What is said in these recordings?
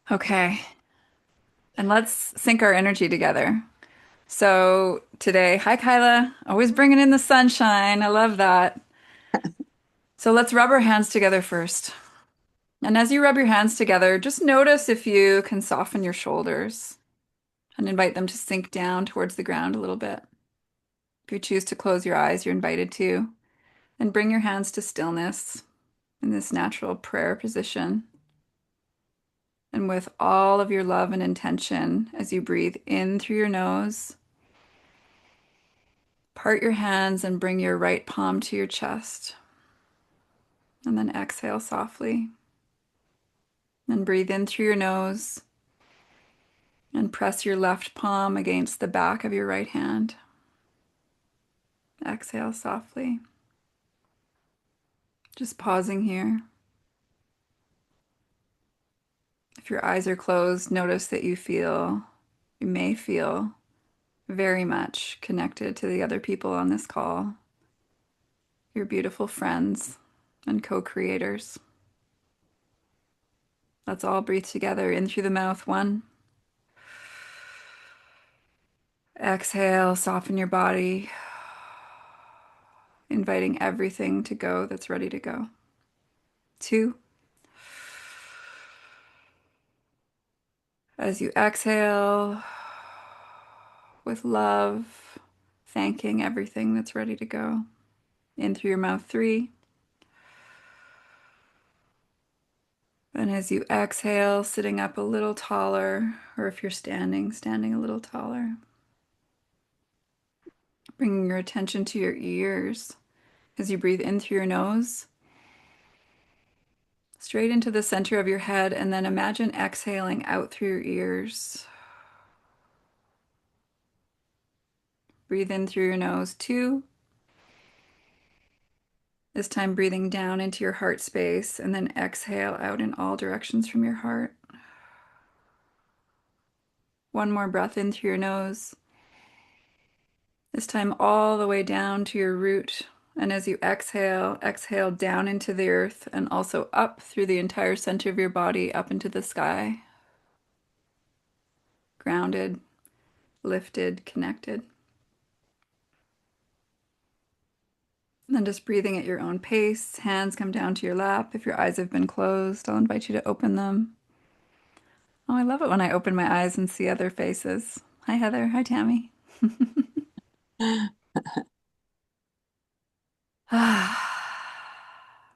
Okay, and let's sync our energy together. So today, hi Kyla, always bringing in the sunshine. I love that. So let's rub our hands together first. And as you rub your hands together, just notice if you can soften your shoulders and invite them to sink down towards the ground a little bit. If you choose to close your eyes, you're invited to. And bring your hands to stillness in this natural prayer position. And with all of your love and intention, as you breathe in through your nose, part your hands and bring your right palm to your chest. And then exhale softly. And breathe in through your nose and press your left palm against the back of your right hand. Exhale softly. Just pausing here. If your eyes are closed, notice that you may feel very much connected to the other people on this call, your beautiful friends and co-creators. Let's all breathe together in through the mouth. One. Exhale, soften your body, inviting everything to go that's ready to go. Two. As you exhale with love, thanking everything that's ready to go. In through your mouth. Three. And as you exhale, sitting up a little taller, or if you're standing, standing a little taller. Bringing your attention to your ears as you breathe in through your nose, straight into the center of your head, and then imagine exhaling out through your ears. Breathe in through your nose. Two. This time breathing down into your heart space, and then exhale out in all directions from your heart. One more breath in through your nose. This time all the way down to your root. And as you exhale, exhale down into the earth and also up through the entire center of your body, up into the sky. Grounded, lifted, connected. And then just breathing at your own pace. Hands come down to your lap. If your eyes have been closed, I'll invite you to open them. Oh, I love it when I open my eyes and see other faces. Hi, Heather. Hi, Tammy.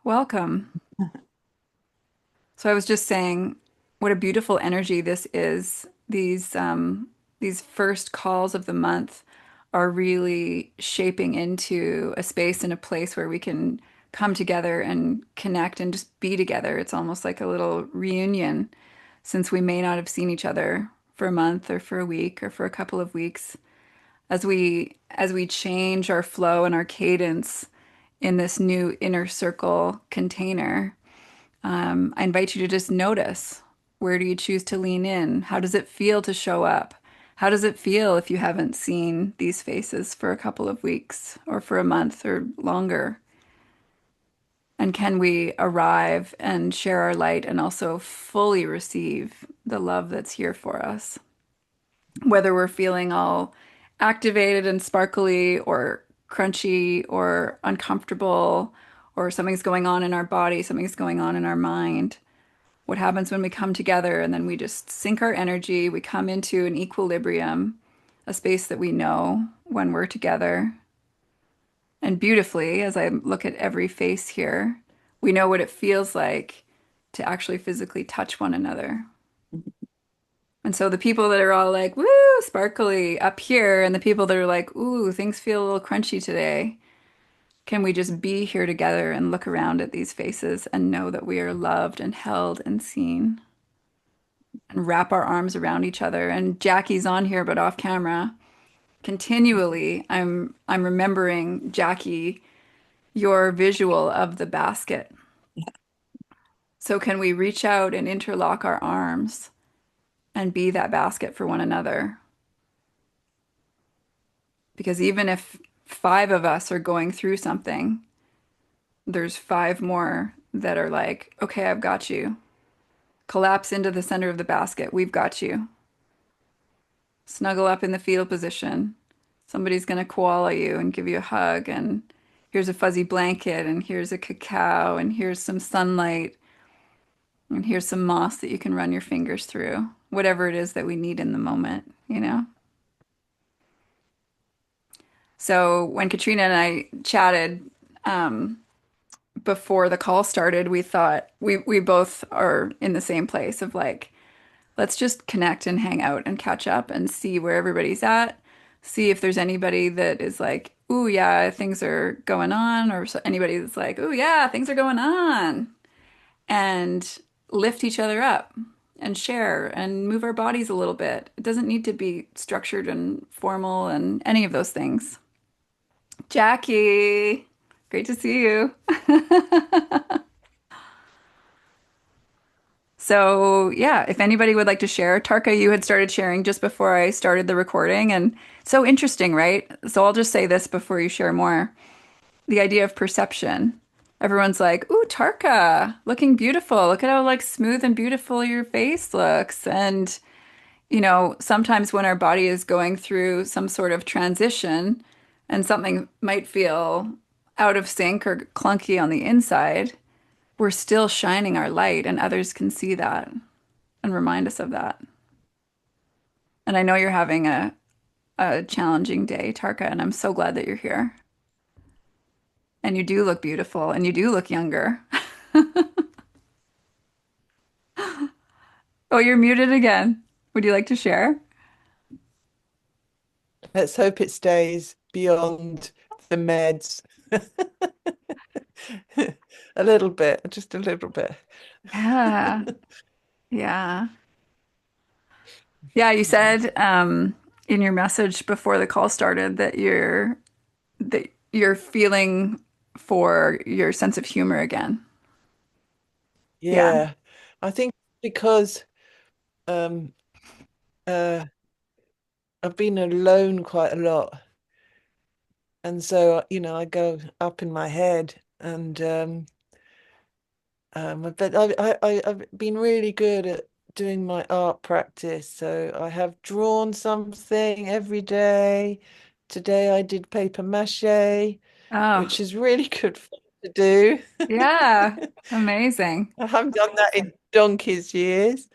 Welcome. So I was just saying what a beautiful energy this is. These first calls of the month are really shaping into a space and a place where we can come together and connect and just be together. It's almost like a little reunion since we may not have seen each other for a month or for a week or for a couple of weeks. As we change our flow and our cadence in this new inner circle container, I invite you to just notice, where do you choose to lean in? How does it feel to show up? How does it feel if you haven't seen these faces for a couple of weeks or for a month or longer? And can we arrive and share our light and also fully receive the love that's here for us? Whether we're feeling all activated and sparkly or crunchy or uncomfortable or something's going on in our body, something's going on in our mind. What happens when we come together and then we just sync our energy, we come into an equilibrium, a space that we know when we're together. And beautifully, as I look at every face here, we know what it feels like to actually physically touch one another. And so the people that are all like, woo, sparkly up here, and the people that are like, ooh, things feel a little crunchy today. Can we just be here together and look around at these faces and know that we are loved and held and seen and wrap our arms around each other? And Jackie's on here, but off camera. Continually, I'm remembering, Jackie, your visual of the basket. So can we reach out and interlock our arms and be that basket for one another? Because even if five of us are going through something, there's five more that are like, okay, I've got you. Collapse into the center of the basket. We've got you. Snuggle up in the fetal position. Somebody's going to koala you and give you a hug. And here's a fuzzy blanket. And here's a cacao. And here's some sunlight. And here's some moss that you can run your fingers through. Whatever it is that we need in the moment, you know? So when Katrina and I chatted before the call started, we thought we both are in the same place of like, let's just connect and hang out and catch up and see where everybody's at. See if there's anybody that is like, ooh, yeah, things are going on, or anybody that's like, ooh, yeah, things are going on, and lift each other up and share and move our bodies a little bit. It doesn't need to be structured and formal and any of those things. Jackie, great to see you. So, yeah, if anybody would like to share, Tarka, you had started sharing just before I started the recording, and so interesting, right? So, I'll just say this before you share more. The idea of perception. Everyone's like, "Ooh, Tarka, looking beautiful. Look at how like smooth and beautiful your face looks." And, sometimes when our body is going through some sort of transition and something might feel out of sync or clunky on the inside, we're still shining our light and others can see that and remind us of that. And I know you're having a challenging day, Tarka, and I'm so glad that you're here. And you do look beautiful and you do look younger. Oh, you're muted again. Would you like to share? Let's hope it stays beyond the meds. A little bit, just a little bit. Yeah. Yeah. Yeah, you said in your message before the call started that you're feeling for your sense of humor again. Yeah. Yeah, I think because um uh I've been alone quite a lot, and so I go up in my head, and but I've been really good at doing my art practice. So I have drawn something every day. Today I did paper mache, Oh, which is really good fun to do. yeah. Amazing. I haven't done that in donkey's years,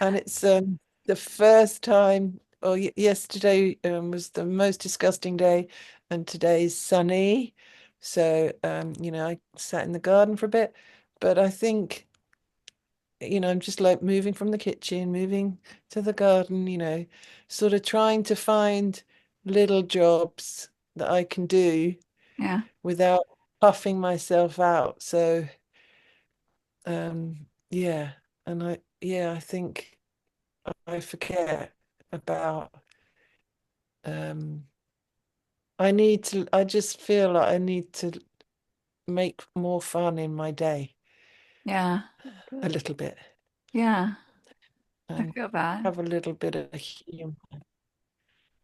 and it's the first time. Well, yesterday was the most disgusting day, and today's sunny. So I sat in the garden for a bit, but I think I'm just like moving from the kitchen, moving to the garden, sort of trying to find little jobs that I can do Yeah. without puffing myself out. So yeah, and I think I forget about um I just feel like I need to make more fun in my day Yeah. a little bit Yeah. I and feel that. have a little bit of humor.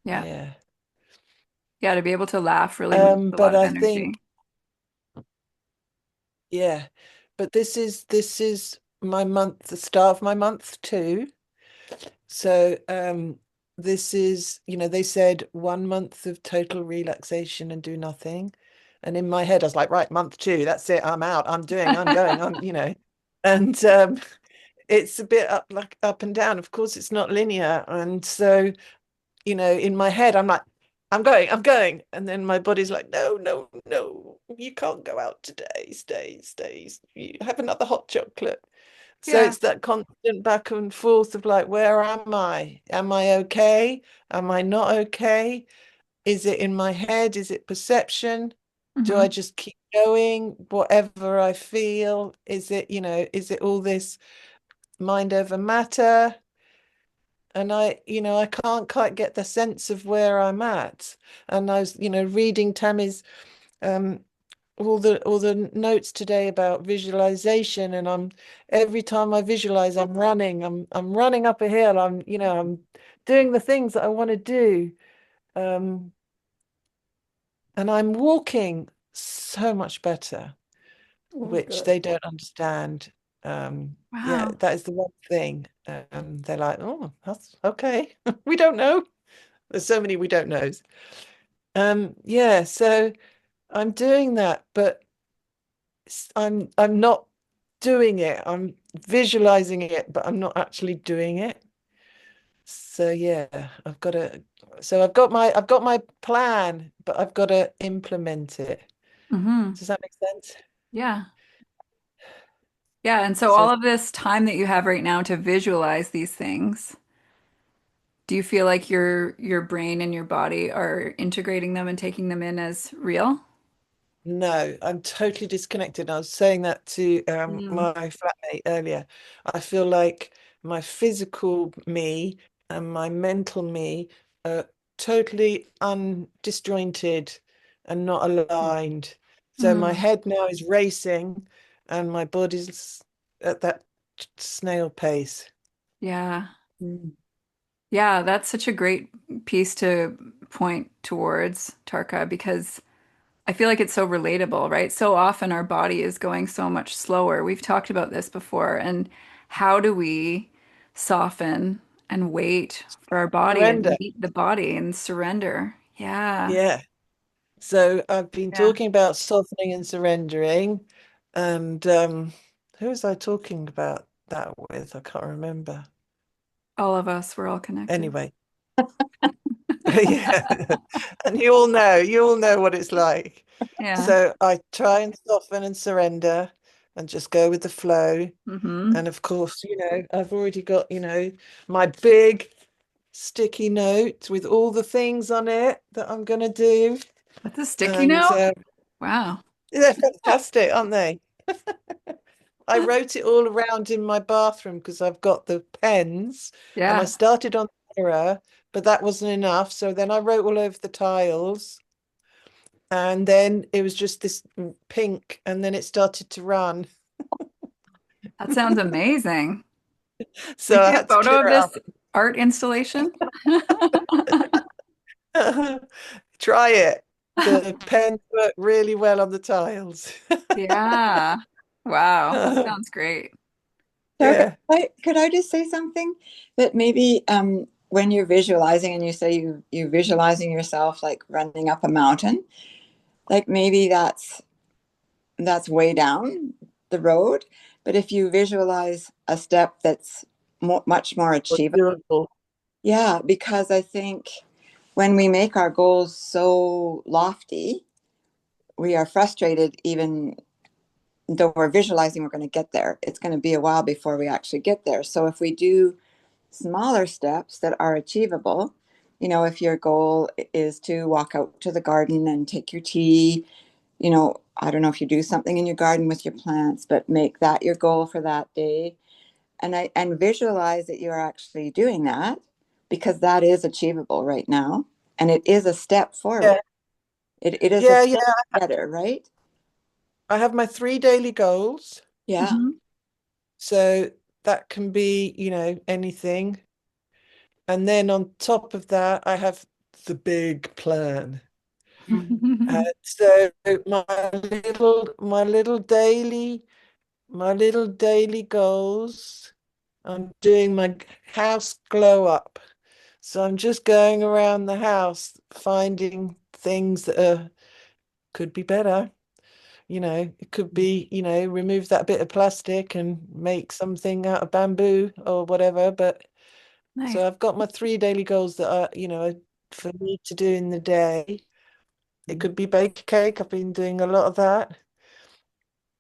Yeah. Yeah. Yeah, to be able to laugh really moves a lot But of I energy. think, yeah, but this is my month, the start of my month too. So this is, they said 1 month of total relaxation and do nothing. And in my head, I was like, right, month two, that's it, I'm out, I'm going, and it's a bit up and down. Of course, it's not linear. And so in my head, I'm like, I'm going. And then my body's like, no, no, no, you can't go out today. Stay. You have another hot chocolate. So Yeah. it's that constant back and forth of like, where am I? Am I okay? Am I not okay? Is it in my head? Is it perception? Do I Hmm. just keep going, whatever I feel? Is it all this mind over matter? And I can't quite get the sense of where I'm at. And I was, reading Tammy's um all the notes today about visualization, and I'm every time I visualize, I'm running. I'm running up a hill. I'm doing the things that I want to do. Um, and I'm walking so much better, Oh, which good. they don't understand. Yeah, Wow. that is the one thing. They're like, oh, that's okay. We don't know. There's so many we don't know. Yeah, so I'm doing that, but I'm not doing it. I'm visualizing it, but I'm not actually doing it. So yeah, I've got my plan, but I've got to implement it. Hmm. Does that make sense? Yeah. Yeah. And so So all of this time that you have right now to visualize these things, do you feel like your brain and your body are integrating them and taking them in as real? no, I'm totally disconnected. I was saying that to Mm. my flatmate earlier. I feel like my physical me and my mental me are totally undisjointed and not aligned. So my Mm. head now is racing and my body's at that snail pace. Yeah. Mm. Yeah, that's such a great piece to point towards, Tarka, because I feel like it's so relatable, right? So often our body is going so much slower. We've talked about this before. And how do we soften and wait for our body and Surrender. meet the body and surrender? Yeah. Yeah. So I've been Yeah. talking about softening and surrendering, and who was I talking about that with? I can't remember. All of us, we're all connected. Anyway, yeah, and you all know what it's like. Yeah. So I try and soften and surrender, and just go with the flow. Hmm. And of course, I've already got, my big sticky note with all the things on it that I'm gonna do, That's a sticky and note? Wow. they're fantastic, aren't they? I wrote it all around in my bathroom because I've got the pens and I Yeah. started on the mirror, but that wasn't enough. So then I wrote all over the tiles and then it was just this pink and then it started to run. That sounds amazing. Can So we I see a had to photo clear of it up. this art installation? Try it. The pens work really well on the tiles. Yeah. Wow. That sounds great. Darka, Yeah. could I just say something that maybe when you're visualizing and you say you visualizing yourself like running up a mountain, like maybe that's way down the road, but if you visualize a step that's much more achievable, Doable. yeah, because I think when we make our goals so lofty, we are frustrated even though we're visualizing we're going to get there. It's going to be a while before we actually get there. So if we do smaller steps that are achievable. If your goal is to walk out to the garden and take your tea, I don't know if you do something in your garden with your plants, but make that your goal for that day. And visualize that you're actually doing that because that is achievable right now. And it is a step Yeah. forward. It is a Yeah, step yeah. better, right? I have my 3 daily goals. Yeah. Hmm. So that can be, anything. And then on top of that, I have the big plan. So my little daily goals. I'm doing my house glow up. So I'm just going around the house finding things that could be better. It could be, remove that bit of plastic and make something out of bamboo or whatever. But Nice. so I've got my 3 daily goals that are, for me to do in the day. It could be bake a cake. I've been doing a lot of that.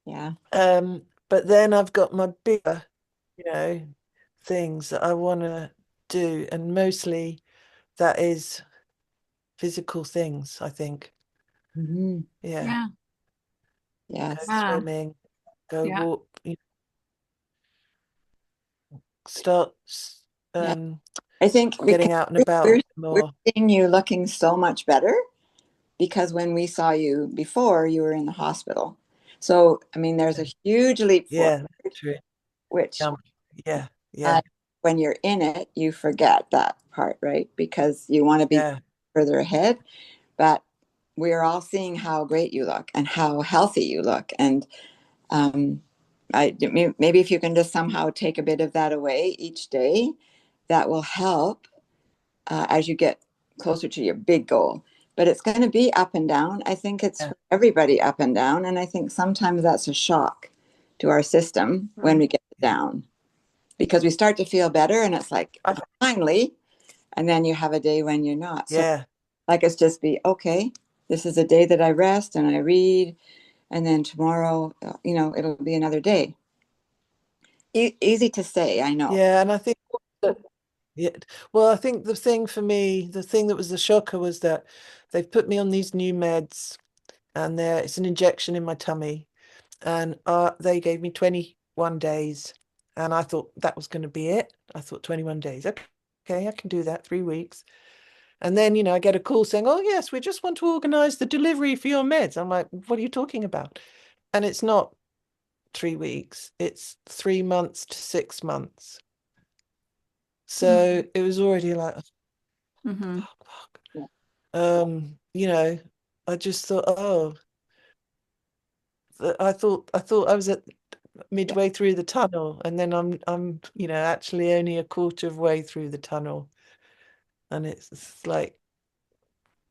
Yeah. But then I've got my bigger, you know, things that I want to do, and mostly that is physical things, I think. Mhm. Yeah. Yeah. Go Yes. Yeah. swimming, go Yeah. walk, start Yeah. um I think because getting out and about a we're bit we're more. seeing you looking so much better because when we saw you before, you were in the hospital. So, I mean, there's a huge leap forward, Yeah, that's true. which Yeah, yeah, uh, yeah, when you're in it, you forget that part, right? Because you want to be yeah. further ahead. But we're all seeing how great you look and how healthy you look. And um, maybe if you can just somehow take a bit of that away each day, that will help as you get closer to your big goal. But it's going to be up and down. I think it's Yeah. for everybody up and down. And I think sometimes that's a shock to our system when Mm. we get down because we start to feel better and it's like, I, finally. And then you have a day when you're not. So, yeah. like, it's just be okay. This is a day that I rest and I read. And then tomorrow, it'll be another day. Easy to say, I know. Yeah. And I think that, yeah, well, I think the thing for me, the thing that was the shocker was that they've put me on these new meds and it's an injection in my tummy. And they gave me 21 days. And I thought that was going to be it. I thought 21 days. Okay, I can do that, 3 weeks. And then, I get a call saying, oh, yes, we just want to organize the delivery for your meds. I'm like, what are you talking about? And it's not 3 weeks, it's 3 months to 6 months. So Mm. it was already like, oh, Mm-hmm. fuck, fuck. You know, I just thought, oh, I thought I was at Yeah. midway through the tunnel, and then I'm actually only a quarter of way through the tunnel, and it's like,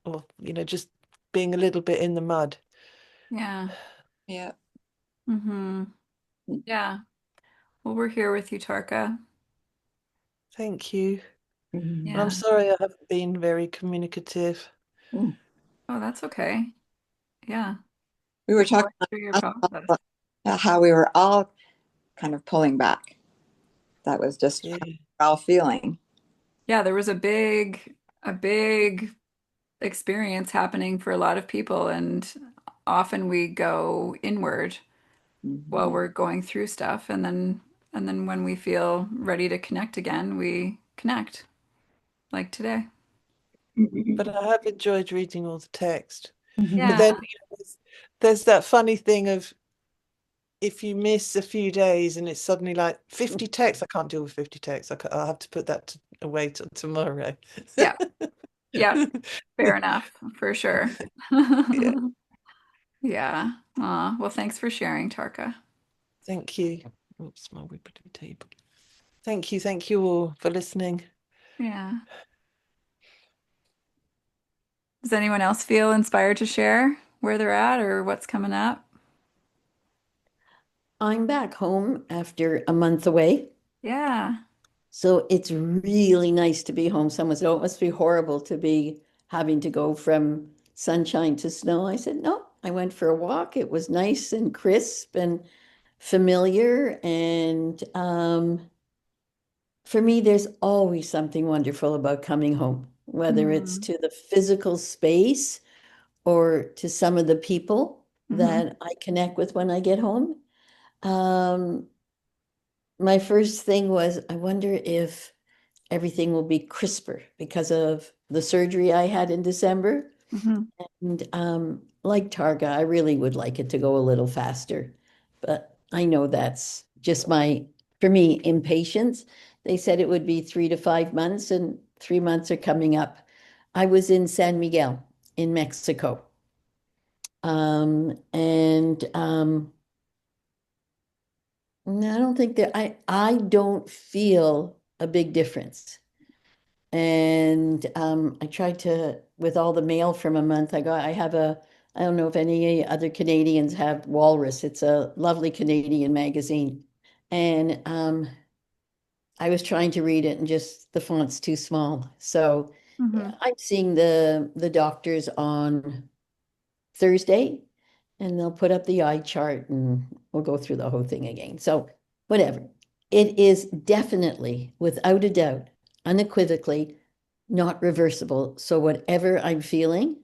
well, just being a little bit in the mud. Yeah. Yeah. Mm-hmm. Yeah. Well, we're here with you, Tarka. Thank you. And I'm Mhm. Yeah. sorry I haven't been very communicative. Mm. Oh, that's okay. Yeah. We were You're talking going through your process. about how we were all kind of pulling back. That was just how Yeah. we're all feeling. Yeah, there was a big experience happening for a lot of people, and often we go inward while Mhm. we're going through stuff, and then when we feel ready to connect again, we connect, like today. But I have enjoyed reading all the text. But Yeah. Mhm. then there's that funny thing of if you miss a few days and it's suddenly like 50 texts, I can't deal with 50 texts. I'll have to put that away till tomorrow. Yeah. Yeah. Fair enough, for sure. Yeah, Yeah. Aw, well, thanks for sharing, Tarka. thank you. Oops, my whippity table. Thank you all for listening. Yeah. Does anyone else feel inspired to share where they're at or what's coming up? I'm back home after a month away. Yeah. So it's really nice to be home. Someone said, oh, it must be horrible to be having to go from sunshine to snow. I said, no, I went for a walk. It was nice and crisp and familiar. And for me, there's always something wonderful about coming home, whether it's Mm-hmm. to the physical space or to some of the people Mm-hmm. that I connect with when I get home. Um, my first thing was, I wonder if everything will be crisper because of the surgery I had in December. Mm-hmm. And like Targa, I really would like it to go a little faster. But I know that's just for me, impatience. They said it would be 3 to 5 months, and 3 months are coming up. I was in San Miguel in Mexico. And I don't think that I don't feel a big difference. And I tried to, with all the mail from a month, I don't know if any other Canadians have Walrus. It's a lovely Canadian magazine. And I was trying to read it and just the font's too small. So Mm-hmm. yeah, I'm seeing the doctors on Thursday, and they'll put up the eye chart and we'll go through the whole thing again. So whatever. It is definitely, without a doubt, unequivocally not reversible. So whatever I'm feeling,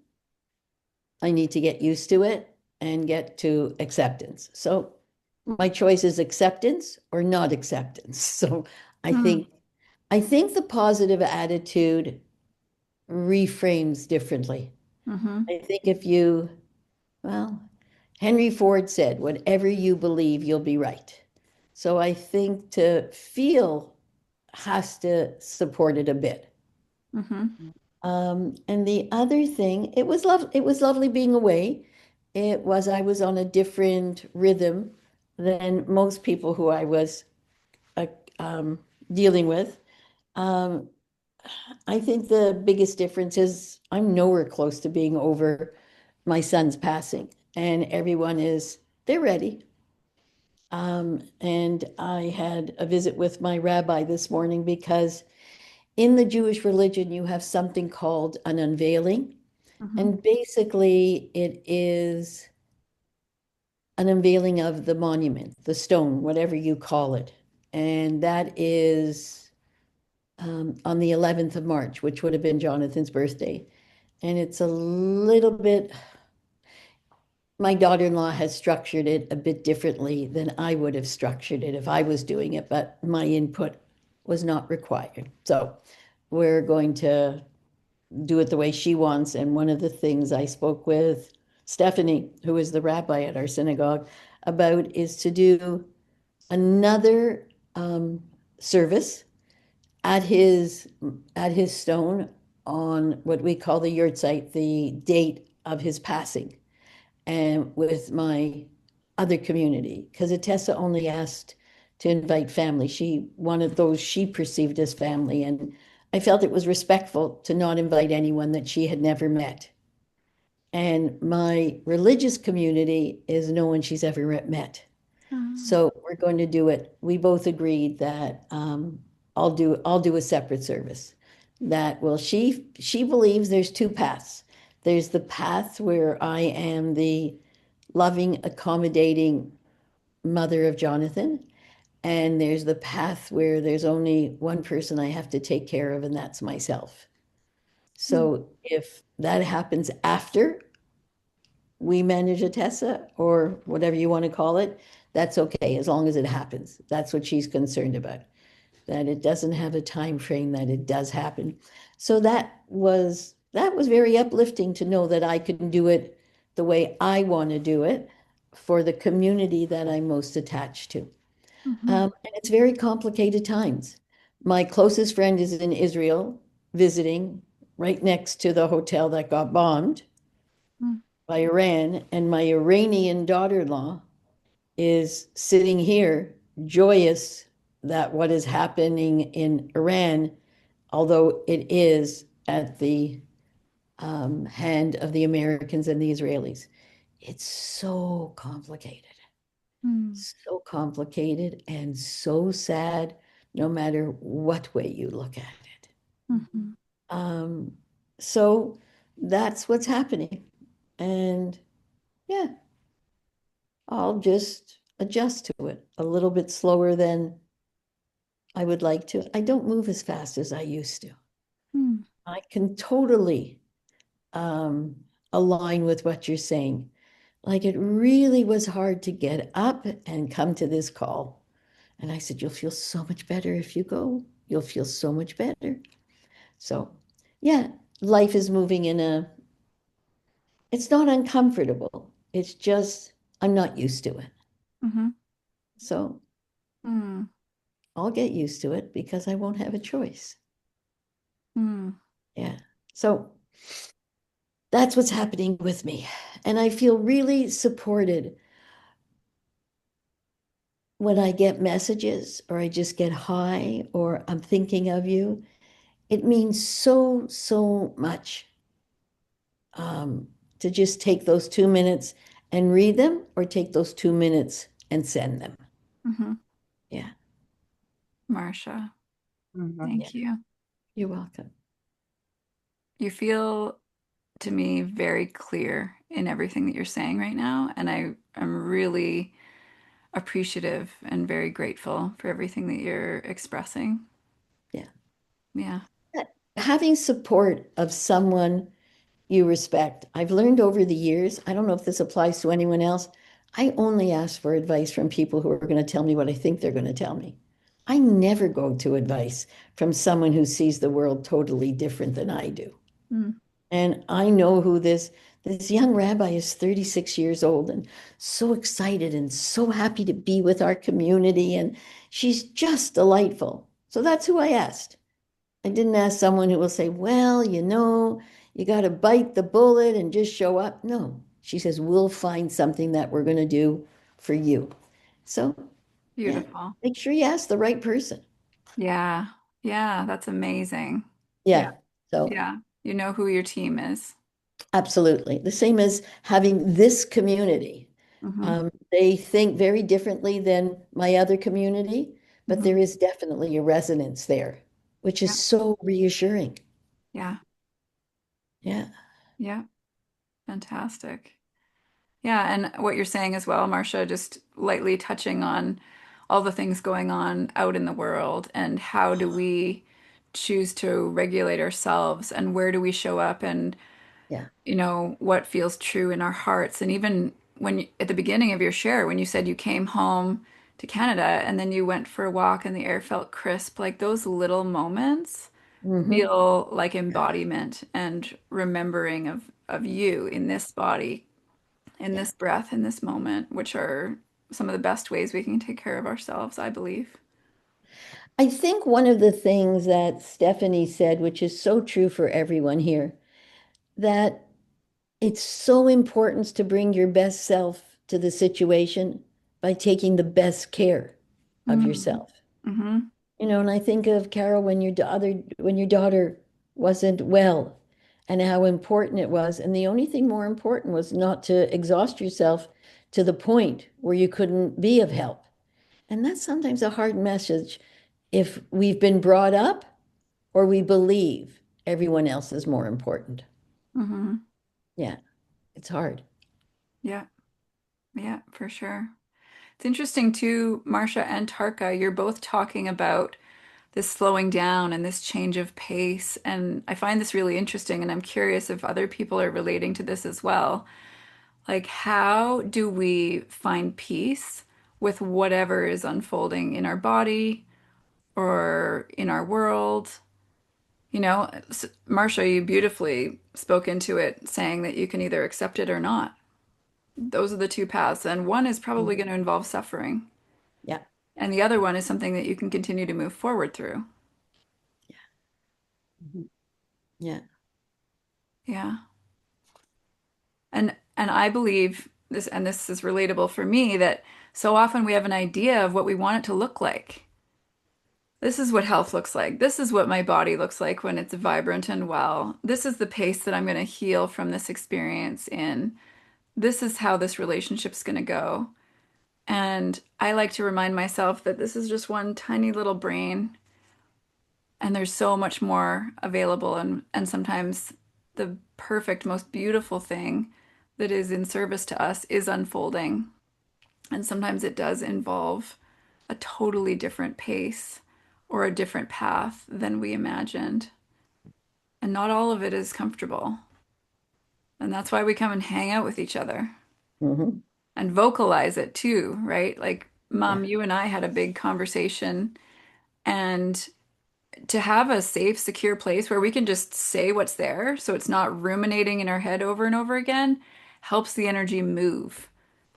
I need to get used to it and get to acceptance. So my choice is acceptance or not acceptance. So I Mm-hmm. think I think the positive attitude reframes differently. Mm-hmm. I think well, Henry Ford said, whatever you believe, you'll be right. So I think to feel has to support it a bit. Mm-hmm. And the other thing, it was lovely being away. I was on a different rhythm than most people who I was uh, um, dealing with. Um, I think the biggest difference is I'm nowhere close to being over my son's passing, and everyone is, they're ready. And I had a visit with my rabbi this morning because in the Jewish religion, you have something called an unveiling. Hmm. And basically, it is an unveiling of the monument, the stone, whatever you call it. And that is on the 11th of March, which would have been Jonathan's birthday. And it's a little bit, my daughter-in-law has structured it a bit differently than I would have structured it if I was doing it, but my input was not required. So we're going to do it the way she wants. And one of the things I spoke with Stephanie, who is the rabbi at our synagogue, about is to do another service at his stone on what we call the yurt site, the date of his passing, and with my other community, because Atessa only asked to invite family. She wanted those she perceived as family, and I felt it was respectful to not invite anyone that she had never met. And my religious community is no one she's ever met. Oh. So we're going to do it. We both agreed that I'll do a separate service. That well, she believes there's two paths. There's the path where I am the loving, accommodating mother of Jonathan, and there's the path where there's only one person I have to take care of, and that's myself. Mm. So if that happens after we manage a Tessa or whatever you want to call it, that's okay as long as it happens. That's what she's concerned about, that it doesn't have a time frame, that it does happen. So that was very uplifting to know that I can do it the way I want to do it for the community that I'm most attached to. Mhm. And it's very complicated times. My closest friend is in Israel visiting right next to the hotel that got bombed Mm. by Iran, and my Iranian daughter-in-law is sitting here joyous that what is happening in Iran, although it is at the hand of the Americans and the Israelis, it's Mm. so complicated and so sad, no matter what way you look at it. Mhm. Um, so that's what's happening. And yeah, I'll just adjust to it a little bit slower than I would like to. I don't move as fast as I used to. Mm. I can totally um, align with what you're saying. Like it really was hard to get up and come to this call. And I said, you'll feel so much better if you go. You'll feel so much better. So, yeah, life is moving it's not uncomfortable. It's just, I'm not used to it. Mhm. So Mm. I'll get used to it because I won't have a choice. Mm. Yeah. So that's what's happening with me. And I feel really supported when I get messages or I just get high or I'm thinking of you. It means so, so much to just take those 2 minutes and read them or take those 2 minutes and send them. Mhm. Yeah. Marcia, Mhm. Yeah. thank you. You're welcome. You feel to me very clear in everything that you're saying right now, and I am really appreciative and very grateful for everything that you're expressing. Yeah. Yeah. Having support of someone you respect. I've learned over the years, I don't know if this applies to anyone else. I only ask for advice from people who are going to tell me what I think they're going to tell me. I never go to advice from someone who sees the world totally different than I do. Mm. And I know who this young rabbi is 36 years old and so excited and so happy to be with our community and she's just delightful. So that's who I asked. I didn't ask someone who will say, well, you got to bite the bullet and just show up. No, she says, we'll find something that we're going to do for you. So yeah, Beautiful. make sure you ask the right person. Yeah. Yeah, that's amazing. Yeah. Yeah. So Yeah. You know who your team is. absolutely. The same as having this community. Hmm. They think very differently than my other community, but Hmm. there is definitely a resonance there, which is Yeah. so reassuring. Yeah. Yeah. Yeah. Fantastic. Yeah, and what you're saying as well, Marcia, just lightly touching on all the things going on out in the world and how do we choose to regulate ourselves and where do we show up and Yeah. what feels true in our hearts. And even when at the beginning of your share, when you said you came home to Canada and then you went for a walk and the air felt crisp, like those little moments Hmm. feel like embodiment and remembering of you in this body, in Yeah. this breath, in this moment, which are some of the best ways we can take care of ourselves, I believe. I think one of the things that Stephanie said, which is so true for everyone here, that it's so important to bring your best self to the situation by taking the best care of Mm-hmm. yourself. Mm-hmm. And I think of Carol when your daughter wasn't well and how important it was. And the only thing more important was not to exhaust yourself to the point where you couldn't be of help. And that's sometimes a hard message if we've been brought up or we believe everyone else is more important. Mm-hmm. Yeah, it's hard. Yeah. Yeah, for sure. It's interesting too, Marcia and Tarka, you're both talking about this slowing down and this change of pace. And I find this really interesting, and I'm curious if other people are relating to this as well. Like, how do we find peace with whatever is unfolding in our body or in our world? Marcia, you beautifully spoke into it, saying that you can either accept it or not. Those are the two paths, and one is probably Mhm. going to involve suffering, Yeah. and the other one is something that you can continue to move forward through. Mhm. Yeah. Yeah. And I believe this, and this is relatable for me, that so often we have an idea of what we want it to look like. This is what health looks like. This is what my body looks like when it's vibrant and well. This is the pace that I'm going to heal from this experience in. This is how this relationship's going to go. And I like to remind myself that this is just one tiny little brain and there's so much more available, and sometimes the perfect, most beautiful thing that is in service to us is unfolding. And sometimes it does involve a totally different pace or a different path than we imagined. And not all of it is comfortable. And that's why we come and hang out with each other Hmm. and vocalize it too, right? Like, Yeah. Mom, you and I had a big conversation, and to have a safe, secure place where we can just say what's there so it's not ruminating in our head over and over again helps the energy move.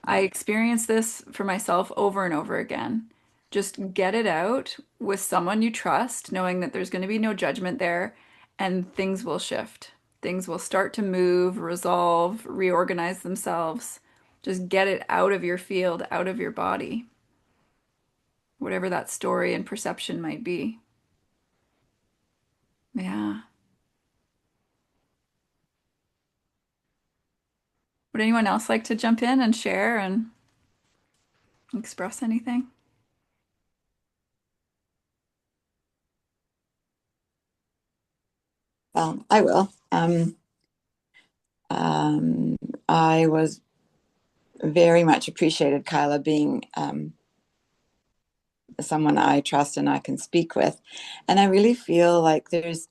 I experience this for myself over and over again. Just get it out with someone you trust, knowing that there's going to be no judgment there, and things will shift. Things will start to move, resolve, reorganize themselves. Just get it out of your field, out of your body, whatever that story and perception might be. Yeah. Would anyone else like to jump in and share and express anything? Well, I will. Um, I was very much appreciated Kyla being someone I trust and I can speak with. And I really feel like there's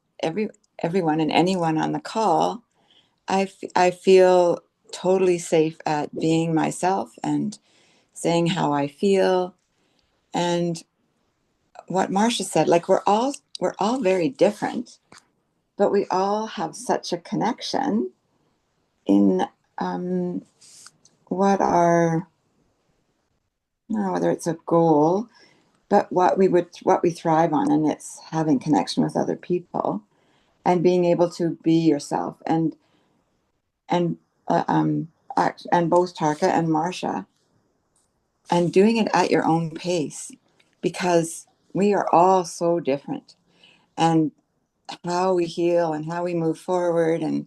everyone and anyone on the call, I feel totally safe at being myself and saying how I feel. And what Marcia said, like we're all very different, but we all have such a connection in um, what our, I don't know whether it's a goal, but what we thrive on, and it's having connection with other people and being able to be yourself. And uh, um and both Tarka and Marcia and doing it at your own pace, because we are all so different, and how we heal and how we move forward and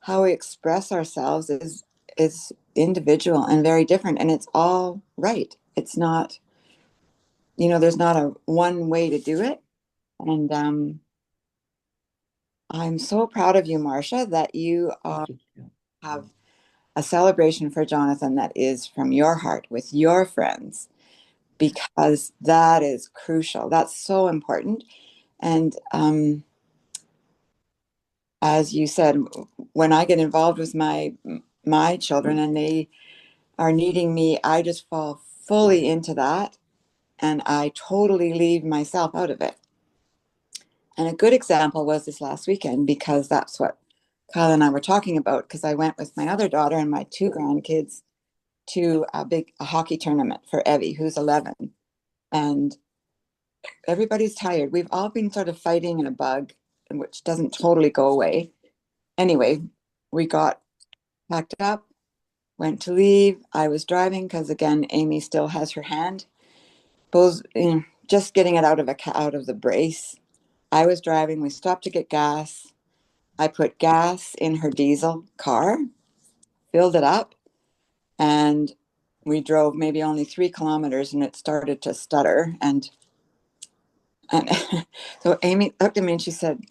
how we express ourselves is individual and very different, and it's all right. It's not, there's not a one way to do it. And I'm so proud of you, Marcia, that you Thank you. have a celebration for Jonathan that is from your heart with your friends, because that is crucial. That's so important. And as you said, when I get involved with my children and they are needing me, I just fall fully into that, and I totally leave myself out of it. And a good example was this last weekend, because that's what Kyle and I were talking about, because I went with my other daughter and my two grandkids to a hockey tournament for Evie, who's 11. And everybody's tired. We've all been sort of fighting in a bug, which doesn't totally go away. Anyway, we got packed up, went to leave. I was driving because, again, Amy still has her hand. Both, just getting it out of the brace. I was driving. We stopped to get gas. I put gas in her diesel car, filled it up, and we drove maybe only 3 kilometers, and it started to stutter. And so Amy looked at me and she said, "Do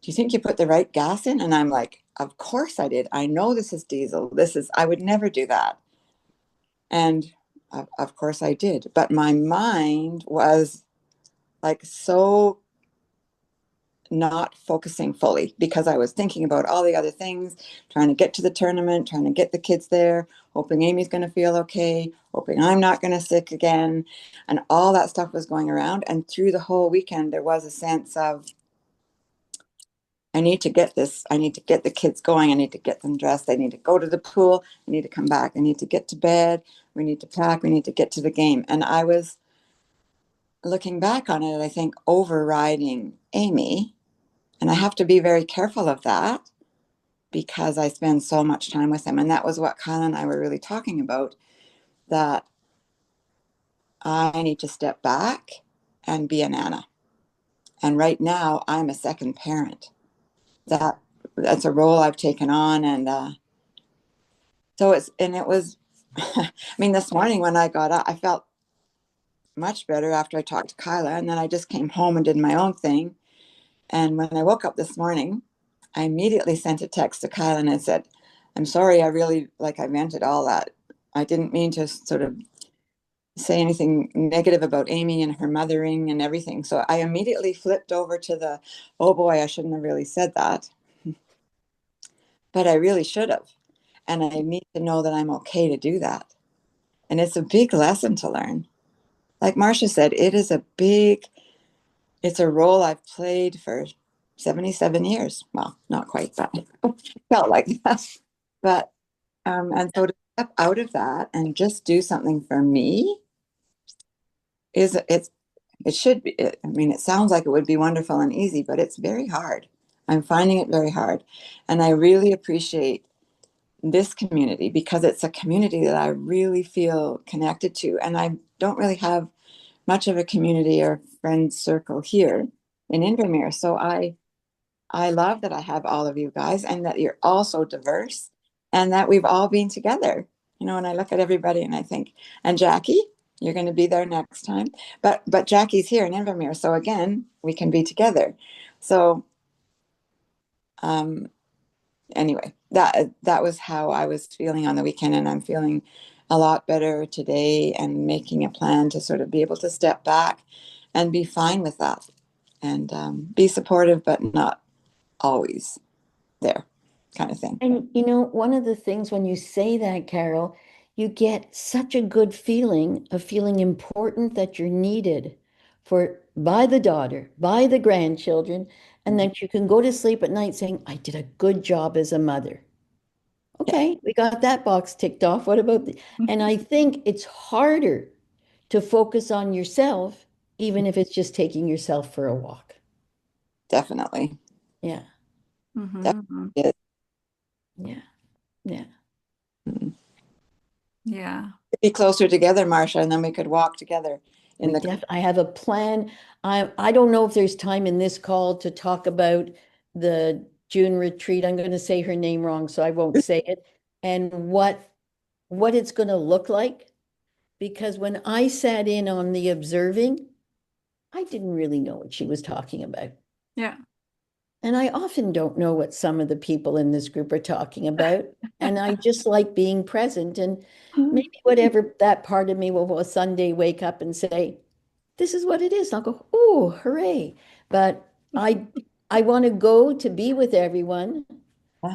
you think you put the right gas in?" And I'm like, "Of course I did. I know this is diesel. I would never do that." And of course I did. But my mind was like so not focusing fully, because I was thinking about all the other things, trying to get to the tournament, trying to get the kids there, hoping Amy's going to feel okay, hoping I'm not going to sick again. And all that stuff was going around. And through the whole weekend, there was a sense of, I need to get this. I need to get the kids going. I need to get them dressed. I need to go to the pool. I need to come back. I need to get to bed. We need to pack. We need to get to the game. And I was looking back on it, I think, overriding Amy. And I have to be very careful of that, because I spend so much time with them. And that was what Kyle and I were really talking about, that I need to step back and be a nana. And right now I'm a second parent. That's a role I've taken on. And it was, I mean, this morning when I got up, I felt much better after I talked to Kyla. And then I just came home and did my own thing. And when I woke up this morning, I immediately sent a text to Kyla and I said, "I'm sorry, I vented all that. I didn't mean to sort of say anything negative about Amy and her mothering and everything." So I immediately flipped over to oh boy, I shouldn't have really said that, but I really should have. And I need to know that I'm okay to do that. And it's a big lesson to learn. Like Marcia said, it's a role I've played for 77 years. Well, not quite, but felt like that. But, and so to step out of that and just do something for me it should be, I mean, it sounds like it would be wonderful and easy, but it's very hard. I'm finding it very hard. And I really appreciate this community, because it's a community that I really feel connected to. And I don't really have much of a community or friend circle here in Invermere. So I love that I have all of you guys, and that you're all so diverse, and that we've all been together. And I look at everybody and I think, and Jackie, you're going to be there next time. But Jackie's here in Invermere, so again, we can be together. So um, anyway, that was how I was feeling on the weekend, and I'm feeling a lot better today, and making a plan to sort of be able to step back and be fine with that, and be supportive, but not always there, kind of thing. And one of the things when you say that, Carol, you get such a good feeling of feeling important, that you're needed by the daughter, by the grandchildren, and that you can go to sleep at night saying, I did a good job as a mother. Yeah, Okay, we got that box ticked off. What about and I think it's harder to focus on yourself, even if it's just taking yourself for a walk. definitely. Yeah, Mm-hmm. Definitely is. yeah, yeah. Mm. Yeah. Be closer together, Marcia, and then we could walk together in the. I have a plan. I don't know if there's time in this call to talk about the June retreat. I'm going to say her name wrong, so I won't say it. And what it's going to look like. Because when I sat in on the observing, I didn't really know what she was talking about. Yeah. And I often don't know what some of the people in this group are talking about. And I just like being present. And maybe whatever that part of me will Sunday wake up and say, this is what it is. And I'll go, oh, hooray. But I want to go to be with everyone.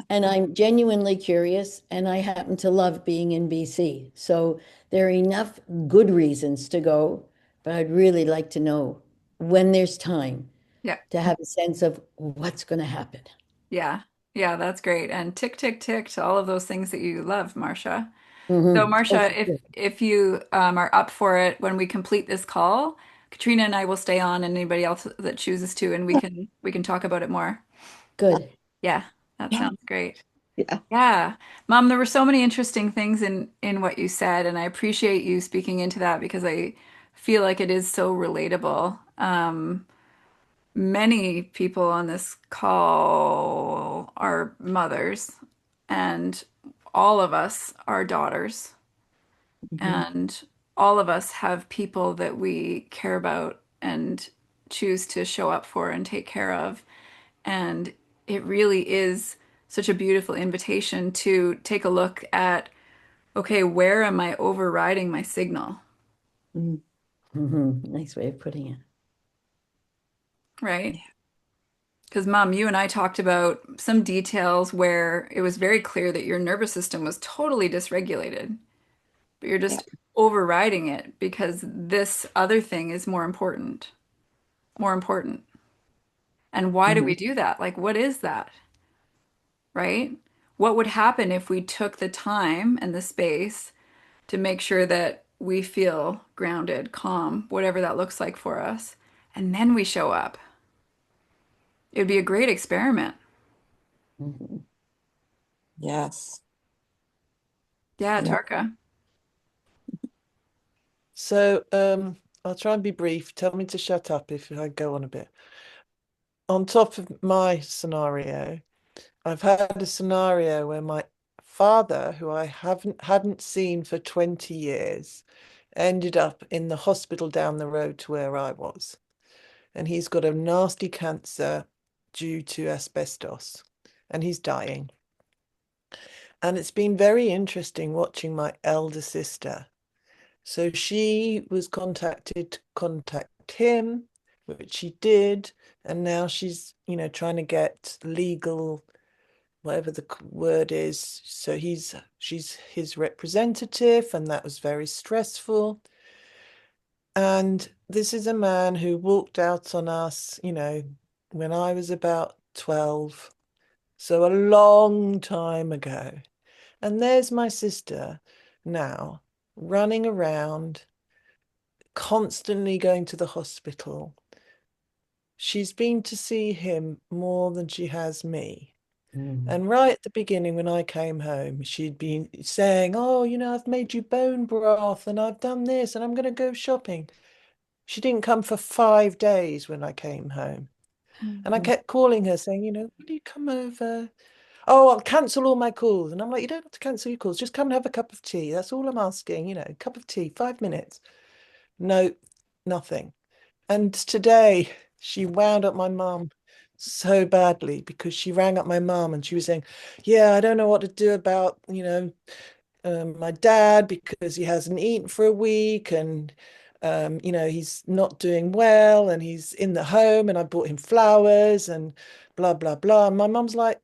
And I'm genuinely curious, and I happen to love being in BC. So there are enough good reasons to go, but I'd really like to know when there's time Yeah. to have a sense of what's going to happen. Yeah. Yeah, that's great. And tick, tick, tick to all of those things that you love, Marcia. So, Oh, Marcia, for if sure. if you are up for it when we complete this call, Katrina and I will stay on, and anybody else that chooses to, and we can talk about it more. Good. Yeah, that Yeah, sounds great. yeah, Yeah. Mom, there were so many interesting things in what you said, and I appreciate you speaking into that because I feel like it is so relatable. Many people on this call are mothers, and all of us are daughters, mhm, and all of us have people that we care about and choose to show up for and take care of. And it really is such a beautiful invitation to take a look at, okay, where am I overriding my signal, mhm, Nice way of putting it. right? Because, Mom, you and I talked about some details where it was very clear that your nervous system was totally dysregulated, but you're yeah, just overriding it because this other thing is more important, more important. And why do mhm, we do that? Like, what is that, right? What would happen if we took the time and the space to make sure that we feel grounded, calm, whatever that looks like for us, and then we show up? It would be a great experiment. Mhm. yes, Yeah, yeah, Tarka. So I'll try and be brief. Tell me to shut up if I go on a bit. On top of my scenario, I've had a scenario where my father, who I hadn't seen for 20 years, ended up in the hospital down the road to where I was. And he's got a nasty cancer due to asbestos, and he's dying. And it's been very interesting watching my elder sister. So she was contacted to contact him, which she did, and now she's, trying to get legal, whatever the word is. So she's his representative, and that was very stressful. And this is a man who walked out on us, when I was about 12, so a long time ago. And there's my sister now running around, constantly going to the hospital. She's been to see him more than she has me. Mhm. And right at the beginning, when I came home, she'd been saying, oh, I've made you bone broth and I've done this and I'm going to go shopping. She didn't come for 5 days when I came home. And I mhm, kept calling her saying, will you come over? Oh, I'll cancel all my calls. And I'm like, you don't have to cancel your calls. Just come and have a cup of tea. That's all I'm asking, a cup of tea, 5 minutes. No, nothing. And today she wound up my mum so badly because she rang up my mum and she was saying, yeah, I don't know what to do about, my dad because he hasn't eaten for a week and he's not doing well and he's in the home and I bought him flowers and blah blah blah. And my mum's like,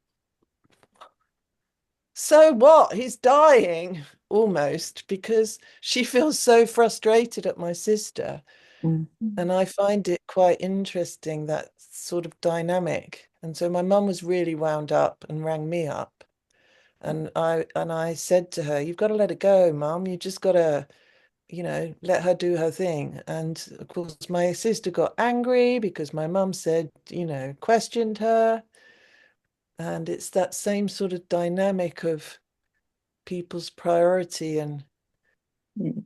so what? He's dying almost because she feels so frustrated at my sister. mhm, And I find it quite interesting, that sort of dynamic. And so my mum was really wound up and rang me up. And I said to her, you've got to let it go, mum. You just got to, let her do her thing. And of course, my sister got angry because my mum said, questioned her. And it's that same sort of dynamic of people's priority and Mm.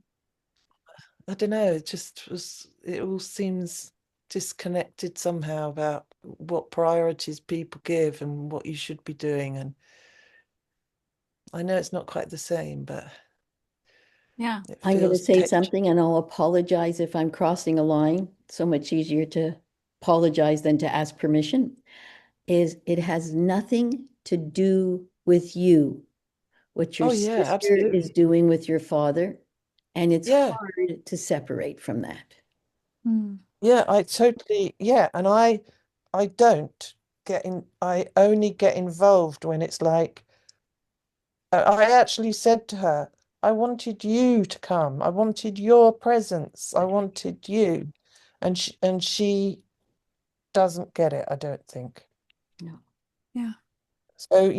I don't know, it all seems disconnected somehow about what priorities people give and what you should be doing. And I know it's not quite the same, but Yeah. it I'm going to feels say something and I'll apologize if I'm crossing a line. So much easier to apologize than to ask permission. Is it has nothing to do with you, what your oh yeah, sister is absolutely. doing with your father, and it's Yeah. hard to separate from that. Mm. Yeah, I totally, yeah. And I don't I only get involved when it's like, I actually said to her, I wanted you to come. I wanted your presence. I wanted you. And she doesn't get it, I don't think. No. Yeah. So,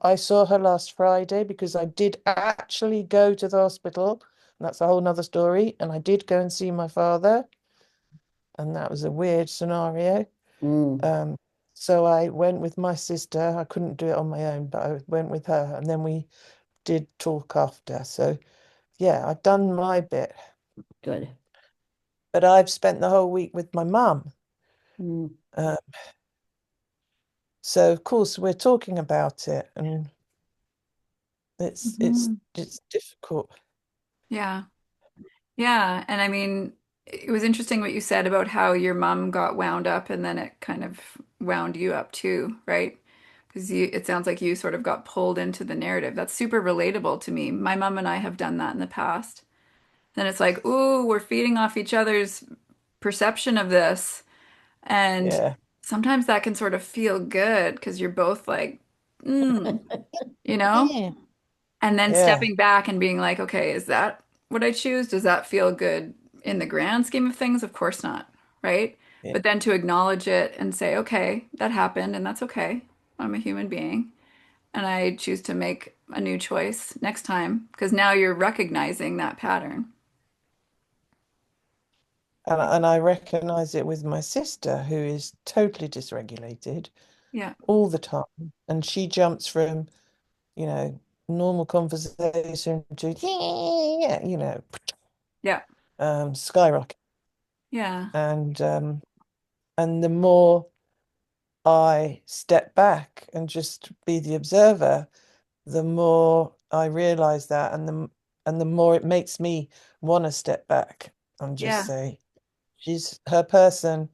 I saw her last Friday because I did actually go to the hospital. And that's a whole nother story. And I did go and see my father, and that was a weird scenario. Mm, Um, so I went with my sister. I couldn't do it on my own, but I went with her, and then we did talk after. So yeah, I've done my bit, good. but I've spent the whole week with my mum. Mm, Uh, so of course we're talking about it, and it's it's Mhm. it's difficult. Yeah. Yeah. And I mean, it was interesting what you said about how your mom got wound up and then it kind of wound you up too, right? Because it sounds like you sort of got pulled into the narrative. That's super relatable to me. My mom and I have done that in the past. Then it's like, ooh, we're feeding off each other's perception of this. And Yeah, sometimes that can sort of feel good because you're both like, mm, you know? yeah. And then yeah, stepping back and being like, okay, is that what I choose? Does that feel good in the grand scheme of things? Of course not, right? yeah. But then to acknowledge it and say, okay, that happened and that's okay. I'm a human being and I choose to make a new choice next time because now you're recognizing that pattern. And I recognize it with my sister, who is totally dysregulated Yeah, all the time, and she jumps from, you know, normal conversation to yeah, yeah, skyrocket. yeah, And the more I step back and just be the observer, the more I realize that, and the more it makes me want to step back and just yeah. say, she's her person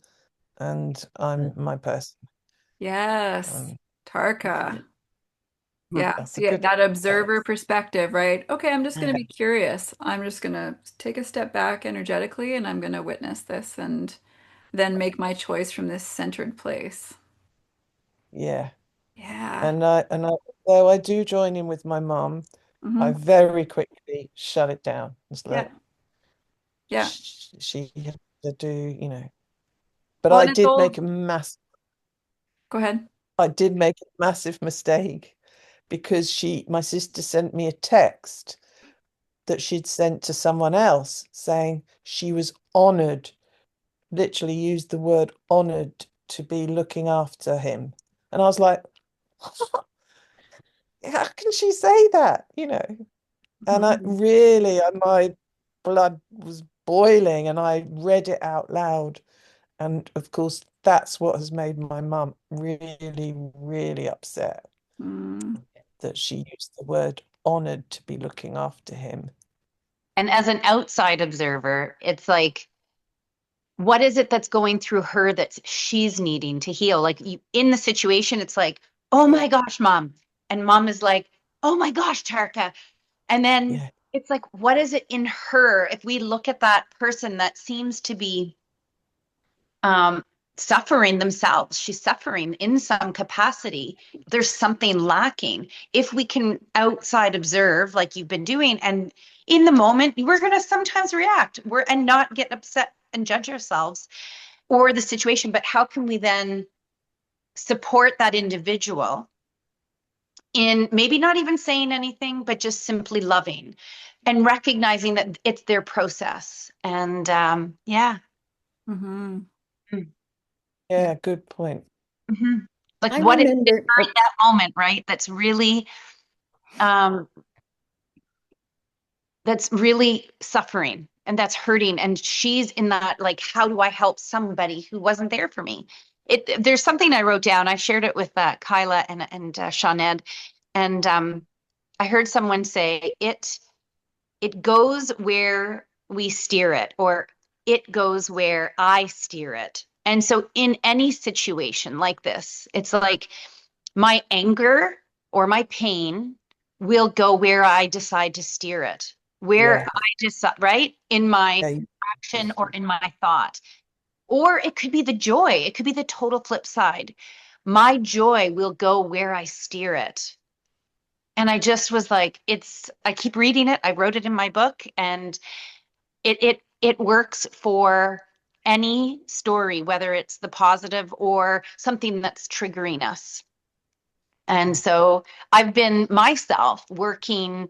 and I'm my person. Yes, Um, Tarka. Yeah, that's a see good that place. observer perspective, right? Okay, I'm just going to Yeah. be curious. I'm just going to take a step back energetically and I'm going to witness this and then make my choice from this centered place. Yeah. Yeah. And though I do join in with my mom, I Hmm. very quickly shut it down. It's Yeah. like Yeah. she has to do, but Well, and it's old. Go ahead. I did make a massive mistake because my sister sent me a text that she'd sent to someone else saying she was honored, literally used the word honored to be looking after him. And I was like, how can she say that? And Mhm. my blood was boiling and I read it out loud. And of course, that's what has made my mum really, really upset, Mm. that she used the word honored to be looking after him. And as an outside observer, it's like, what is it that's going through her that she's needing to heal? Like in the situation, it's like, oh my gosh, mom. And mom is like, oh my gosh, Tarka. And then Yeah. it's like, what is it in her? If we look at that person that seems to be um, suffering themselves, she's suffering in some capacity. There's something lacking. If we can outside observe, like you've been doing, and in the moment, we're going to sometimes react and not get upset and judge ourselves or the situation. But how can we then support that individual in maybe not even saying anything, but just simply loving and recognizing that it's their process? And yeah. Hmm. Yeah. Yeah, good point. Mhm. Like I what is it remember, right oh, that moment, right? That's really um that's really suffering and that's hurting. And she's in that, like, how do I help somebody who wasn't there for me? There's something I wrote down. I shared it with Kyla and Shawned, and I heard someone say it goes where we steer it, or it goes where I steer it. And so in any situation like this, it's like my anger or my pain will go where I decide to steer it, where Yeah. I decide, right? In my Yeah. action or in my thought. Or it could be the joy, it could be the total flip side. My joy will go where I steer it. And I just was like, I keep reading it. I wrote it in my book, and it works for any story, whether it's the positive or something that's triggering us. And so I've been myself working